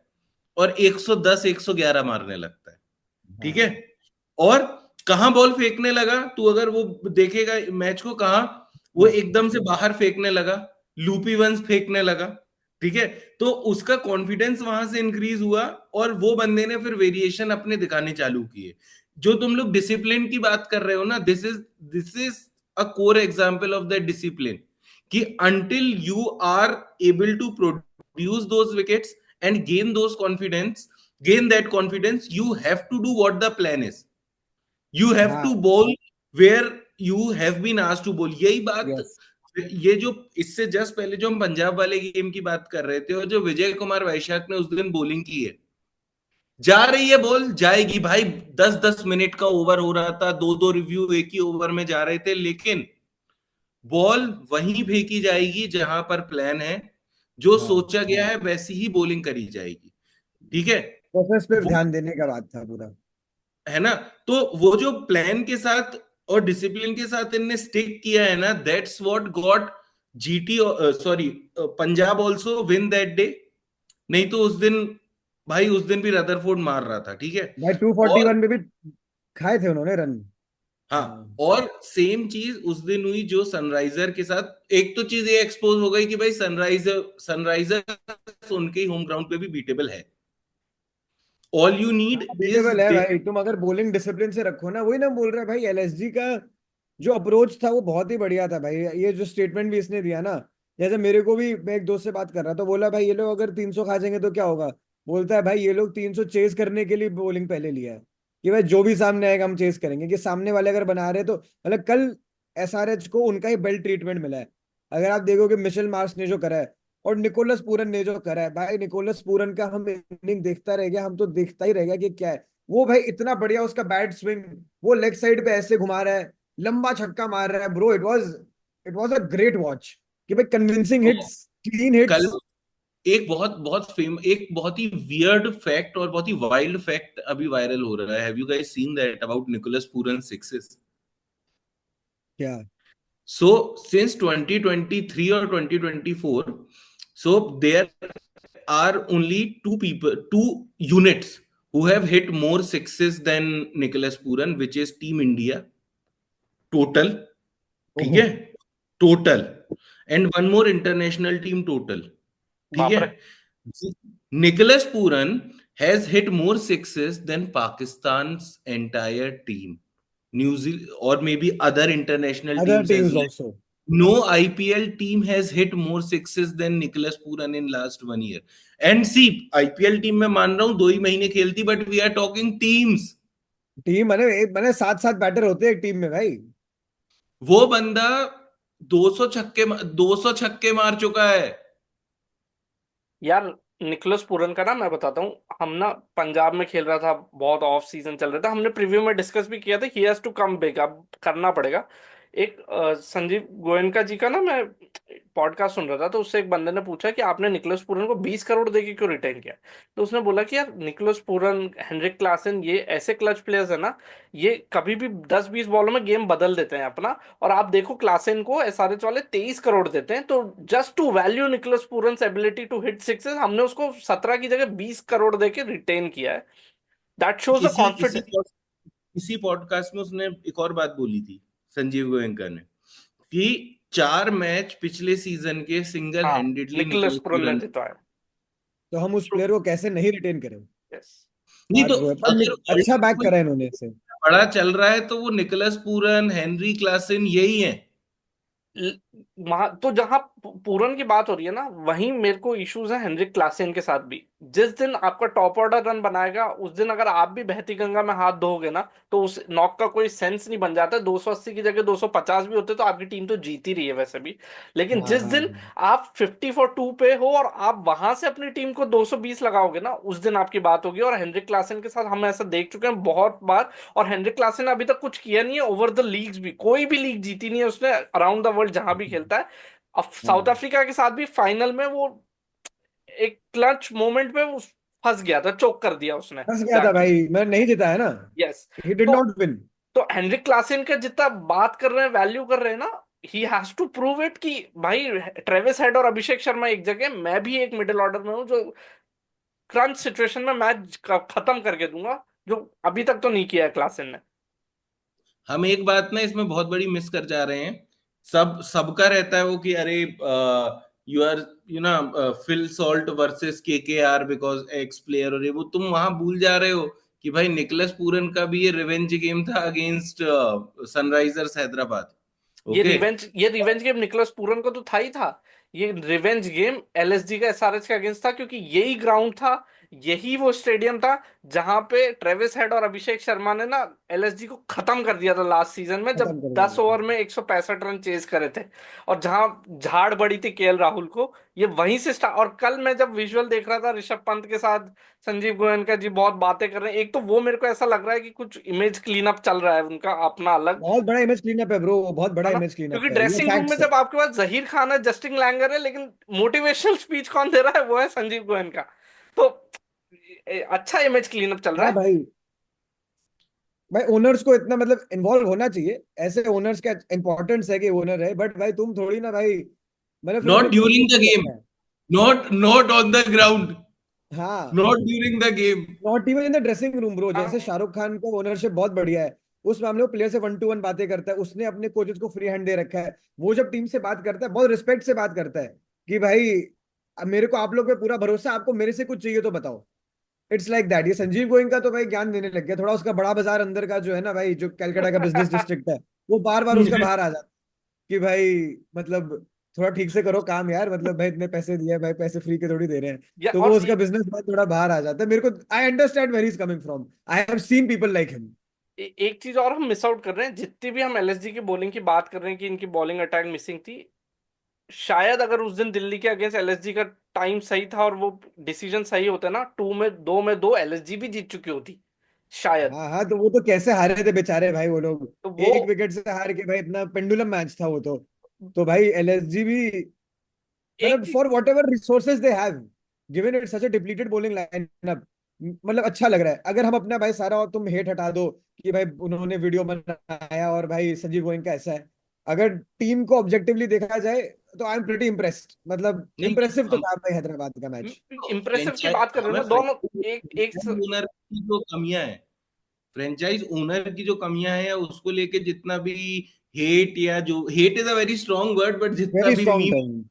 और 110 111 मारने लगता है। ठीक है। हाँ। और कहां बॉल फेंकने लगा, तू अगर वो देखेगा मैच को, कहा वो एकदम से बाहर फेंकने लगा, लूपी वंस फेंकने लगा। ठीक है। तो उसका कॉन्फिडेंस वहां से इंक्रीज हुआ और वो बंदे ने फिर वेरिएशन अपने दिखाने चालू किए। जो तुम लोग डिसिप्लिन की बात कर रहे हो ना, this is a core example of that discipline, कि until you are able to produce those wickets and gain that confidence, you have to do what the plan is. You have हाँ। to bowl where you have been asked to bowl. यही बात, यस। ये जो इससे जस्ट पहले जो हम पंजाब वाले गेम की बात कर रहे थे और जो विजय कुमार वैशाख ने उस दिन बॉलिंग की है, जा रही है बॉल, जाएगी भाई। 10-10 मिनट का ओवर हो रहा था, दो दो रिव्यू एक ही ओवर में जा रहे थे, लेकिन बॉल वहीं फेंकी जाएगी जहां पर प्लान है, जो हाँ। सोचा गया है वैसी ही बॉलिंग करी जाएगी। ठीक है। प्रोसेस पे वो ध्यान देने का बात था पूरा। है ना, तो वो जो प्लान के साथ और डिसिप्लिन के साथ इनने स्टिक किया है ना, that's what got GT, sorry, Punjab also win that day. नहीं तो उस दिन, भाई उस दिन भी रदरफोर्ड मार रहा था। ठीक है। भाई 241 और में भी खाए थे उन्होंने रन। हाँ, हाँ। और सेम चीज उस दिन हुई जो सनराइजर के साथ। एक तो चीज ये एक्सपोज हो गई कि भाई सनराइजर सनराइजर उनके ही होम ग्राउंड पे भी बीटेबल है। All you need is beatable है दे। भाई, तुम अगर बॉलिंग डिसिप्लिन से रखो ना, वही ना बोल रहा है भाई, एलएसजी का जो अप्रोच था वो बहुत ही बढ़िया था भाई। ये जो स्टेटमेंट भी इसने दिया ना, जैसे मेरे को भी, मैं एक दोस्त से बात कर रहा था, बोला भाई ये लोग अगर 300 खा जाएंगे तो क्या होगा। बोलता है भाई ये लोग 300 चेस करने के लिए बॉलिंग पहले लिया है, कि भाई जो भी सामने आएगा हम चेस करेंगे, कि सामने वाले अगर बना रहे तो मतलब कल एसआरएच को उनका ही बेल्ट ट्रीटमेंट मिला है। अगर आप देखोगे मिशेल मार्श ने जो करा है और निकोलस पूरन ने जो करा है, भाई निकोलस पूरन का हम इनिंग देखता रह गया, हम तो देखता ही रह गया कि क्या है वो भाई, इतना बढ़िया उसका बैट स्विंग, वो लेग साइड पे ऐसे घुमा रहा है, लंबा छक्का मार रहा है bro. It was a great watch, कि भाई कन्विंसिंग हिट्स, क्लीन कल हिट्स। एक एक बहुत ही वियर्ड फैक्ट और बहुत ही वाइल्ड फैक्ट अभी वायरल हो रहा है। Have you guys seen that about Nicholas Pooran sixes? क्या? सो सिंस 2023 और 2024, so there are only two units who have hit more sixes than Nicholas Puran, which is Team India total. ठीक ओहो। है, total, and one more international team total. ठीक बाप है। रे। Nicholas Pooran has hit more sixes than Pakistan entire team, New Zealand और may be other international other teams as teams well. Also. No IPL team has hit more sixes than Nicholas Pooran in last 1 year. And see, IPL team में मान रहा हूं 2 ही महीने खेलती, but we are talking teams. Team मैंने 7-7 बैटर होते हैं एक टीम में भाई। वो बंदा 200 छक्के मार चुका है। यार निकोलस पूरन का ना मैं बताता हूँ, हम ना पंजाब में खेल रहा था, बहुत ऑफ सीजन चल रहा था, हमने प्रीव्यू में डिस्कस भी किया था, he has to come back, अब करना पड़ेगा। एक संजीव गोयनका जी का ना मैं पॉडकास्ट सुन रहा था, तो उससे एक बंदे ने पूछा कि आपने निकोलस पूरन को 20 करोड़ देके क्यों रिटेन किया। तो उसने बोला कि यार निकोलस पूरन, हेनरिक क्लासन, ये ऐसे क्लच प्लेयर्स है ना, ये कभी भी 10-20 बॉलों में गेम बदल देते हैं अपना। और आप देखो क्लासेन को एसआरएच वाले 23 करोड़ देते हैं, तो just to value Nicholas Pooran's ability to hit sixes, हमने उसको 17 की जगह 20 करोड़ देके रिटेन किया है। दैट शोज द इसी इसी कॉन्फिडेंस। इसी पॉडकास्ट में उसने एक और बात बोली थी, संजीव गोयनका ने, कि 4 मैच पिछले सीजन के सिंगल हाँ, हैंडेडली निकोलस निकोलस पूरन ने पूरन। जितवाया। तो हम उस प्लेयर को कैसे नहीं रिटेन करें। यस। नहीं बात तो वो है, पर अगर अच्छा बैक कोई करा है इन्होंने इसे। बड़ा चल रहा है तो वो निकोलस पूरन, हेनरी क्लासन यही है। तो जहां पूरन की बात हो रही है ना, वहीं मेरे को इश्यूज है हेनरिक क्लासेन के साथ भी। जिस दिन आपका टॉप ऑर्डर रन बनाएगा, उस दिन अगर आप भी बहती गंगा में हाथ धोगे ना, तो उस नॉक का कोई सेंस नहीं बन जाता है। 280 की जगह 250 भी होते तो आपकी टीम तो जीत ही रही है वैसे भी। लेकिन हाँ जिस हाँ दिन हाँ। आप 50 for 2 पे हो और आप वहां से अपनी टीम को 220 लगाओगे ना, उस दिन आपकी बात होगी। और हेनरिक क्लासेन के साथ हम ऐसा देख चुके हैं बहुत बार। और हेनरिक क्लासेन ने अभी तक कुछ किया नहीं है ओवर द लीग्स भी, कोई भी लीग जीती नहीं है उसने अराउंड द वर्ल्ड जहां भी खेलता है। अब साउथ हाँ। अफ्रीका के साथ भी फाइनल में वो एक क्लच मोमेंट पे वो फंस गया था, चोक कर दिया उसने फंस गया था जाके। भाई, मैं नहीं जीता है ना। यस। ही डिड तो नॉट विन। तो हेनरिक क्लासन का जितना बात कर रहे हैं, वैल्यू कर रहे हैं ना, he has to prove it कि भाई ट्रेविस हेड और अभिषेक शर्मा एक जगह, मैं भी एक मिडिल ऑर्डर में हूं जो क्रंच सिचुएशन में मैच खत्म करके दूंगा, जो अभी तक तो नहीं किया है क्लासन ने। हम एक बात ना इसमें बहुत बड़ी मिस कर जा रहे हैं। सबका रहता है वो कि अरे यू आर यू ना Phil Salt versus KKR because x player, और ये वो तुम वहां भूल जा रहे हो कि भाई निकलस पूरन का भी ये रिवेंज गेम था अगेंस्ट सनराइजर्स हैदराबाद। ओके। ये रिवेंज गेम निकलस पूरन को तो था ही था। ये रिवेंज गेम एलएसजी का एसआरएच के अगेंस्ट था, क्योंकि यही ग्राउंड था, यही वो स्टेडियम था जहां पे ट्रेविस हेड और अभिषेक शर्मा ने ना एलएसजी को खत्म कर दिया था लास्ट सीजन में, जब खत्म कर 10 दिया। ओवर में 165 रन चेज करे थे। और जहां झाड़ बड़ी थी केएल राहुल को, ये वहीं से स्टार्ट। और कल मैं जब विजुअल देख रहा था ऋषभ पंत के साथ संजीव गोयनका जी बहुत बातें कर रहे हैं, एक तो वो मेरे को ऐसा लग रहा है कि कुछ इमेज क्लीन अप चल रहा है उनका अपना अलग, बहुत बड़ा इमेज क्लीन अप है ब्रो, बहुत बड़ा है ना। इमेज क्लीन क्योंकि अप है, ये ड्रेसिंग रूम में फैक्ट्स है। जब आपके पास जहीर खान है, जस्टिन लैंगर है, लेकिन मोटिवेशनल स्पीच कौन दे रहा है, वो है संजीव गोयन का। तो अच्छा इमेज क्लीन अप चल रहा हाँ है। भाई। भाई ओनर्स को इतना मतलब इन्वॉल्व होना चाहिए, ऐसे ओनर्स का इंपॉर्टेंस है कि ओनर है, बट भाई तुम थोड़ी ना भाई, मतलब फिर नॉट उन्हें खुद को ड्यूरिंग द भी गेम, लगता है। नॉट ऑन द ग्राउंड, हाँ। Not during the game. Not even in the dressing room bro, जैसे हाँ, शाहरुख खान का ओनरशिप बहुत बढ़िया है, उस मामले में प्लेयर से 1-to-1 बातें करता है, उसने अपने कोचेस को फ्री हैंड दे रखा है। वो जब टीम से बात करता है बहुत रिस्पेक्ट से बात करता है कि भाई अब मेरे को आप लोग पे पूरा भरोसा है, आपको मेरे से कुछ चाहिए तो बताओ। It's like that. ये संजीव गोयनका तो भाई ज्ञान देने लग गया थोड़ा, उसका बड़ा बाजार अंदर का जो है ना भाई, जो कलकत्ता का बिजनेस डिस्ट्रिक्ट है, वो बार बार उसका बाहर आ जाता है कि भाई मतलब थोड़ा ठीक से करो काम यार, मतलब भाई इतने पैसे दिए भाई, पैसे फ्री के थोड़ी दे रहे हैं। या तो वो और उसका बिजनेस बहुत थोड़ा बाहर आ जाता है मेरे को। I understand where is coming from, I have seen people like him. एक चीज और हम मिस आउट कर रहे हैं, जितनी भी हम एलएसजी की बॉलिंग की बात कर रहे हैं कि इनकी बॉलिंग अटैक मिसिंग थी, शायद अगर उस दिन दिल्ली के अगेंस्ट एलएसजी का टाइम सही था और वो डिसीजन सही होता ना, 2 में 2 एलएसजी भी जीत चुकी होती शायद। हाँ हाँ, तो वो तो कैसे हारे थे बेचारे भाई वो लोग, तो वो एक विकेट से हार के भाई, इतना पेंडुलम मैच था वो तो भाई एलएसजी भी एक मतलब चीज, for what ever resources they have given it such a depleted bowling lineup, मतलब अच्छा लग रहा है। अगर हम अपना भाई सारा और तुम हेट हटा दो कि भाई उन्होंने वीडियो बनाया और भाई संजीव गोयनका ऐसा है, अगर टीम को ऑब्जेक्टिवली देखा जाए तो आई एम प्रीटी इम्प्रेस्ड, मतलब नहीं, इम्प्रेसिव तो हम था भाई हैदराबाद का मैच। इंप्रेसिव की फ्रेंचाइज बात कर रहे हो हमें ना दोनों। एक एक फ्रेंचाइज ओनर की जो कमियां है, फ्रेंचाइज ओनर की जो कमियां हैं, या उसको लेके जितना भी हेट, या जो hate is a very strong word, but जितना वेरी भी strong meme turn.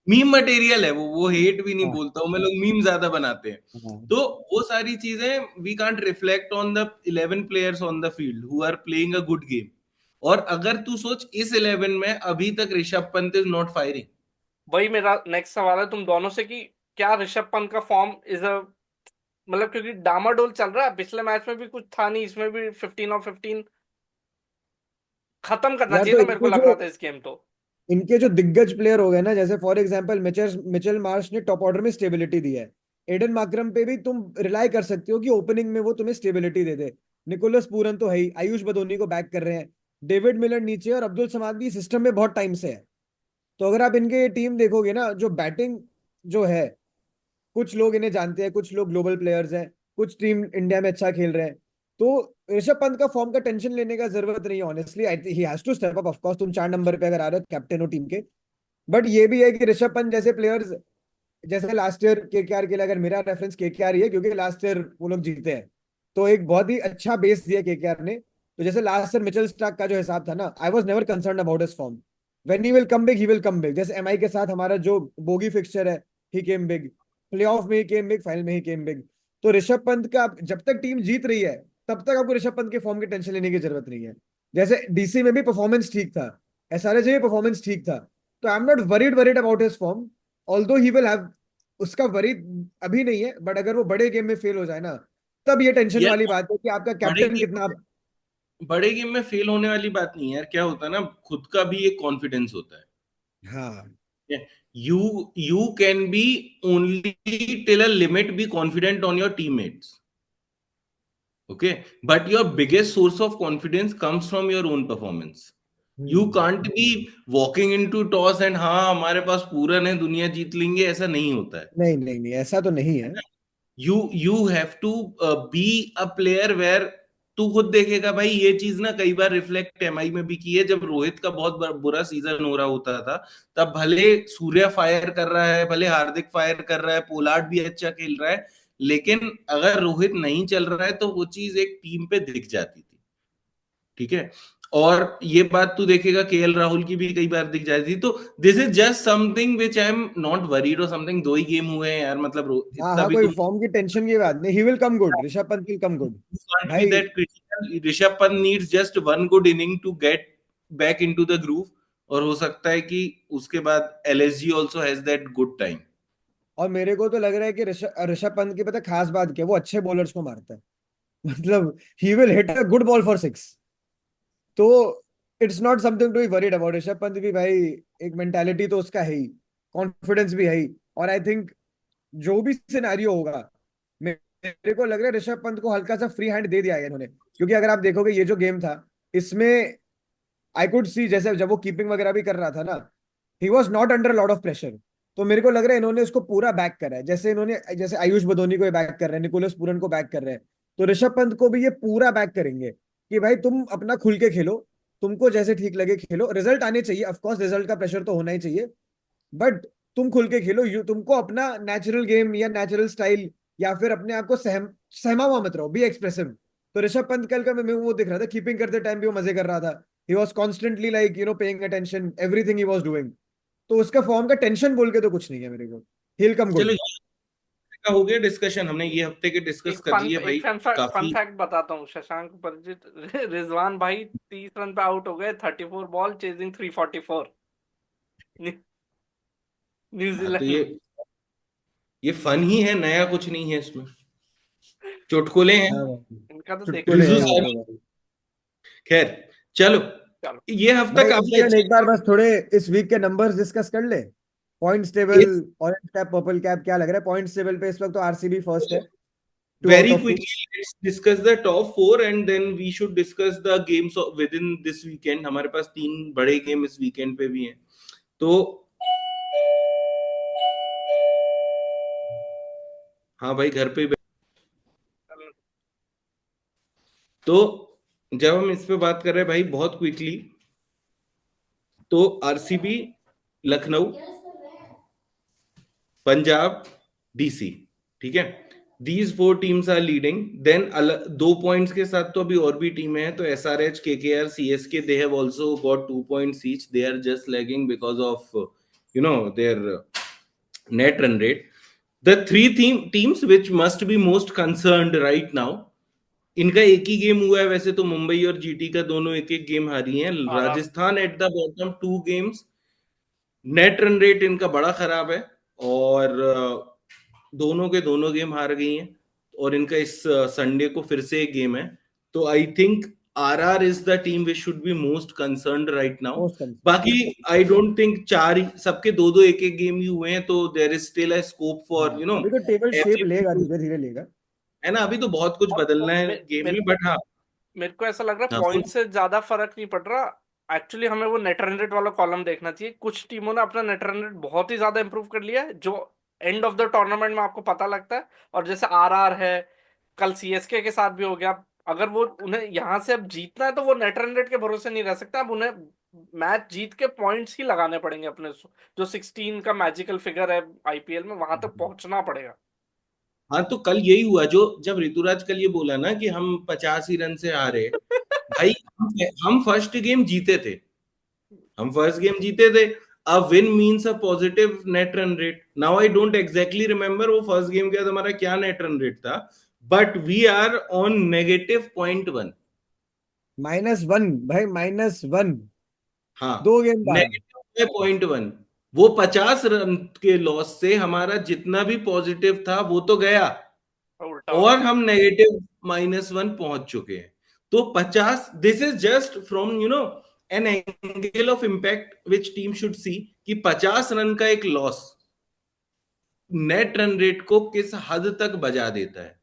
Meme material है, वो हेट भी नहीं हाँ बोलता हूं मैं, लोग मीम ज्यादा बनाते हैं। हाँ। तो वो सारी चीजें we can't reflect on the 11 players on the field who are playing a good game. और अगर तू सोच इस 11 में अभी तक Rishabh Pant is not firing. वही मेरा नेक्स्ट सवाल है तुम दोनों से कि क्या ऋषभ पंत का फॉर्म इज अ, मतलब क्योंकि डामाडोल चल रहा है, पिछले मैच में भी कुछ था नहीं, इसमें भी 15 और 15 खत्म करना यार चाहिए तो था, मेरे को लग रहा था इस गेम तो। इनके जो दिग्गज प्लेयर हो गए ना, जैसे for example Mitchell Mitchell Marsh ने टॉप ऑर्डर में स्टेबिलिटी दी है, एडन मार्करम पे भी तुम रिलाई कर सकते हो कि ओपनिंग में वो तुम्हें स्टेबिलिटी दे दे। निकोलस पूरन तो है ही, आयुष बदोनी को बैक कर रहे हैं, डेविड मिलर नीचे, और अब्दुल समाद भी सिस्टम में बहुत टाइम से है। तो अगर आप इनके टीम देखोगे ना, जो बैटिंग जो है, कुछ लोग इन्हें जानते हैं, कुछ लोग ग्लोबल प्लेयर्स हैं, कुछ टीम इंडिया में अच्छा खेल रहे हैं। तो ऋषभ पंत का फॉर्म का टेंशन लेने का जरूरत नहीं है honestly, I he has to step up, of course तुम 4 नंबर पे अगर आ रहे हो कैप्टन हो टीम के। बट ये भी है कि ऋषभ पंत जैसे प्लेयर्स, जैसे लास्ट ईयर केकेआर के लिए, अगर मेरा रेफरेंस केकेआर ही है क्योंकि लास्ट ईयर वो लोग जीते हैं, तो एक बहुत ही अच्छा बेस दिया केकेआर ने। तो जैसे लास्ट ईयर मिचेल स्टार्क का जो हिसाब था ना, I was never concern about his form, when he will come big he will come big. जैसे एमआई के साथ हमारा जो बोगी फिक्सचर है, ही केम बिग, प्लेऑफ में ही केम बिग, फाइनल में ही केम बिग। तो ऋषभ पंत का जब तक टीम जीत रही है तब तक आपको ऋषभ पंत के फॉर्म की टेंशन लेने की जरूरत नहीं है। जैसे डीसी में भी परफॉर्मेंस ठीक था, एसआरएच में भी परफॉर्मेंस ठीक था, तो I am not worried worried about his form, although he will have, उसका वरी अभी नहीं है, बट अगर वो बड़े गेम में फेल हो जाए ना, तब ये टेंशन यार वाली बात है कि आपका बड़े कैप्टन गेम कितना। बड़े गेम में फेल होने वाली बात नहीं है यार, क्या होता है ना, खुद का भी एक कॉन्फिडेंस होता है। हाँ you you can be only till a limit be confident on your teammates, okay, but your biggest source of confidence comes from your own performance. You hmm. Can't be walking into toss and हाँ हमारे पास पूरन है दुनिया जीत लेंगे, ऐसा नहीं होता है। नहीं नहीं नहीं, ऐसा तो नहीं है। You have to be a player where, तू खुद देखेगा भाई ये चीज ना कई बार रिफ्लेक्ट एमआई में भी की है। जब रोहित का बहुत बुरा सीजन हो रहा होता था, तब भले सूर्या फायर कर रहा है, भले हार्दिक फायर कर रहा है, पोलार्ड भी अच्छा खेल रहा है, लेकिन अगर रोहित नहीं चल रहा है तो वो चीज एक टीम पे दिख जाती थी। ठीक है, और ये बात तू देखेगा केएल राहुल की भी कई बार दिख जाती थी। तो this is just something which I am not worried और समथिंग। 2 ही गेम हुए हैं यार, मतलब हाँ इतना हाँ, भी कोई तुम फॉर्म की टेंशन की बात नहीं, he will come good, Rishabh Pant will come good can't be भाई। that critical. Rishabh Pant needs just one good inning to get back into the groove, और हो सकता है कि उसके बाद LSG also has that good time. और मेरे को तो लग रहा है कि ऋषभ ऋषभ पंत की पता है खास बात क्या है? वो अच्छे बॉलर्स को मारता है। मतलब he will hit a good ball for six. तो it's not something to be worried about. Rishabh Pant भी भाई एक मेंटालिटी तो उसका है ही, कॉन्फिडेंस भी है ही। और आई थिंक जो भी सिनेरियो होगा, मेरे को लग रहा है ऋषभ पंत को हल्का सा फ्री हैंड दे दिया है इन्होंने। क्योंकि अगर आप देखोगे ये जो गेम था, इसमें आई कुड सी जैसे जब वो कीपिंग वगैरह भी कर रहा था ना, he was not under lot of pressure. तो मेरे को लग रहा है इन्होंने उसको पूरा बैक करा है, जैसे इन्होंने जैसे आयुष बदोनी को बैक कर रहे हैं, निकोलस पूरन को बैक कर रहे हैं, तो ऋषभ पंत को भी ये पूरा बैक करेंगे कि भाई तुम अपना खुल के खेलो, तुमको जैसे ठीक लगे खेलो, रिजल्ट आने चाहिए, ऑफकोर्स रिजल्ट का प्रेशर तो होना ही चाहिए, बट तुम खुल के खेलो। तुमको अपना नेचुरल गेम या नेचुरल स्टाइल या फिर अपने आप को सहमा हुआ मत रहो, बी एक्सप्रेसिव। तो ऋषभ पंत कल का मैं वो दिख रहा था, कीपिंग करते टाइम भी वो मजे कर रहा था। He was constantly like paying attention everything he was doing. तो उसका फॉर्म का टेंशन बोल के तो कुछ नहीं है मेरे को। ही विल कम चलो, गुड। ये का हो गया डिस्कशन, हमने ये हफ्ते के डिस्कस कर लिए एक भाई फन काफी। फैक्ट बताता हूँ। शशांक परिचित रिजवान भाई 30 रन पे आउट हो गए, 34 बॉल चेजिंग 344 हाँ, तो न्यूजीलैंड। ये फन ही है, नया कुछ नहीं है इसमें, चुटकुले हैं, हाँ भाई, इनका तो देखना चुटकुले ही रिजू हैं नहीं। यहाँ पे सारी। भाई। खैर, चलो, चलो ये हफ्ता भाई एक काफी सेकंड, अच्छा एक बार था। बस थोड़े इस वीक के नंबर्स डिस्कस कर ले। पॉइंट्स टेबल, इस ऑरेंज कैप पर्पल कैप क्या लग रहा है पॉइंट्स टेबल पे? इस वक्त तो आरसीबी फर्स्ट है, 2 out very of 2। quickly, let's discuss the top 4 and then we should discuss the games within this weekend. हमारे पास 3 बड़े गेम इस वीकेंड पे भी हैं। तो हाँ भाई, घर पे ही तो जब हम इस पे बात कर रहे हैं भाई बहुत क्विकली, तो आरसीबी, लखनऊ, पंजाब, डीसी, ठीक है, these 4 teams are leading. Then 2 points के साथ तो अभी और भी टीमें हैं, तो SRH, KKR, CSK, they have also got 2 points each. They are just lagging because of their net run rate. The teams which must be most concerned right now, इनका एक ही गेम हुआ है वैसे तो, मुंबई और जीटी का दोनों एक एक गेम हारी हैं। आराम। Rajasthan at the bottom 2 games, net run rate इनका बड़ा खराब है, और दोनों के दोनों गेम हार गई हैं, और इनका इस संडे को फिर से एक गेम है। तो I think RR is the team which should be most concerned right now. Most concern. बाकी आई डोंट थिंक सबके दो दो एक एक गेम ही हुए हैं, तो there is still a scope हाँ, फॉर अभी तो टेबल शेप एवरी, लेगा, धीरे धीरे लेगा। है ना, अभी तो बहुत कुछ बदलना है गेम मेरे में, बट हाँ। मेरे को ऐसा लग रहा है हाँ, पॉइंट से ज्यादा फर्क नहीं पड़ रहा। एक्चुअली हमें वो नेट रन रेट वाला कॉलम देखना चाहिए। कुछ टीमों ने अपना नेट रन रेट बहुत ही ज्यादा इंप्रूव कर लिया है, जो एंड ऑफ द टूर्नामेंट में आपको पता लगता है। और जैसे आरआर है, कल सीएसके के साथ भी हो गया। अगर वो उन्हें यहाँ से अब जीतना है तो वो नेट रन रेट के भरोसे नहीं रह सकता। अब उन्हें मैच जीत के पॉइंट्स ही लगाने पड़ेंगे अपने, जो 16 का मैजिकल फिगर है आईपीएल में, वहां तक पहुंचना पड़ेगा। हाँ, तो कल यही हुआ, जो जब ऋतुराज कल ये बोला ना कि हम 85 रन से हारे, भाई हम फर्स्ट गेम जीते थे, हम फर्स्ट गेम जीते थे। A win means a positive net run rate. Now I don't exactly remember वो फर्स्ट गेम के बाद हमारा क्या नेट रन रेट था, बट वी आर ऑन -0.1। -1 भाई, -1, हाँ, 2 गेम बाद। -0.1। वो 50 रन के लॉस से हमारा जितना भी पॉजिटिव था वो तो गया, उल्टा हो और गया। हम -1 पहुंच चुके हैं। तो 50, this is just from an angle of impact which team should see, कि 50 रन का एक लॉस नेट रन रेट को किस हद तक बजा देता है।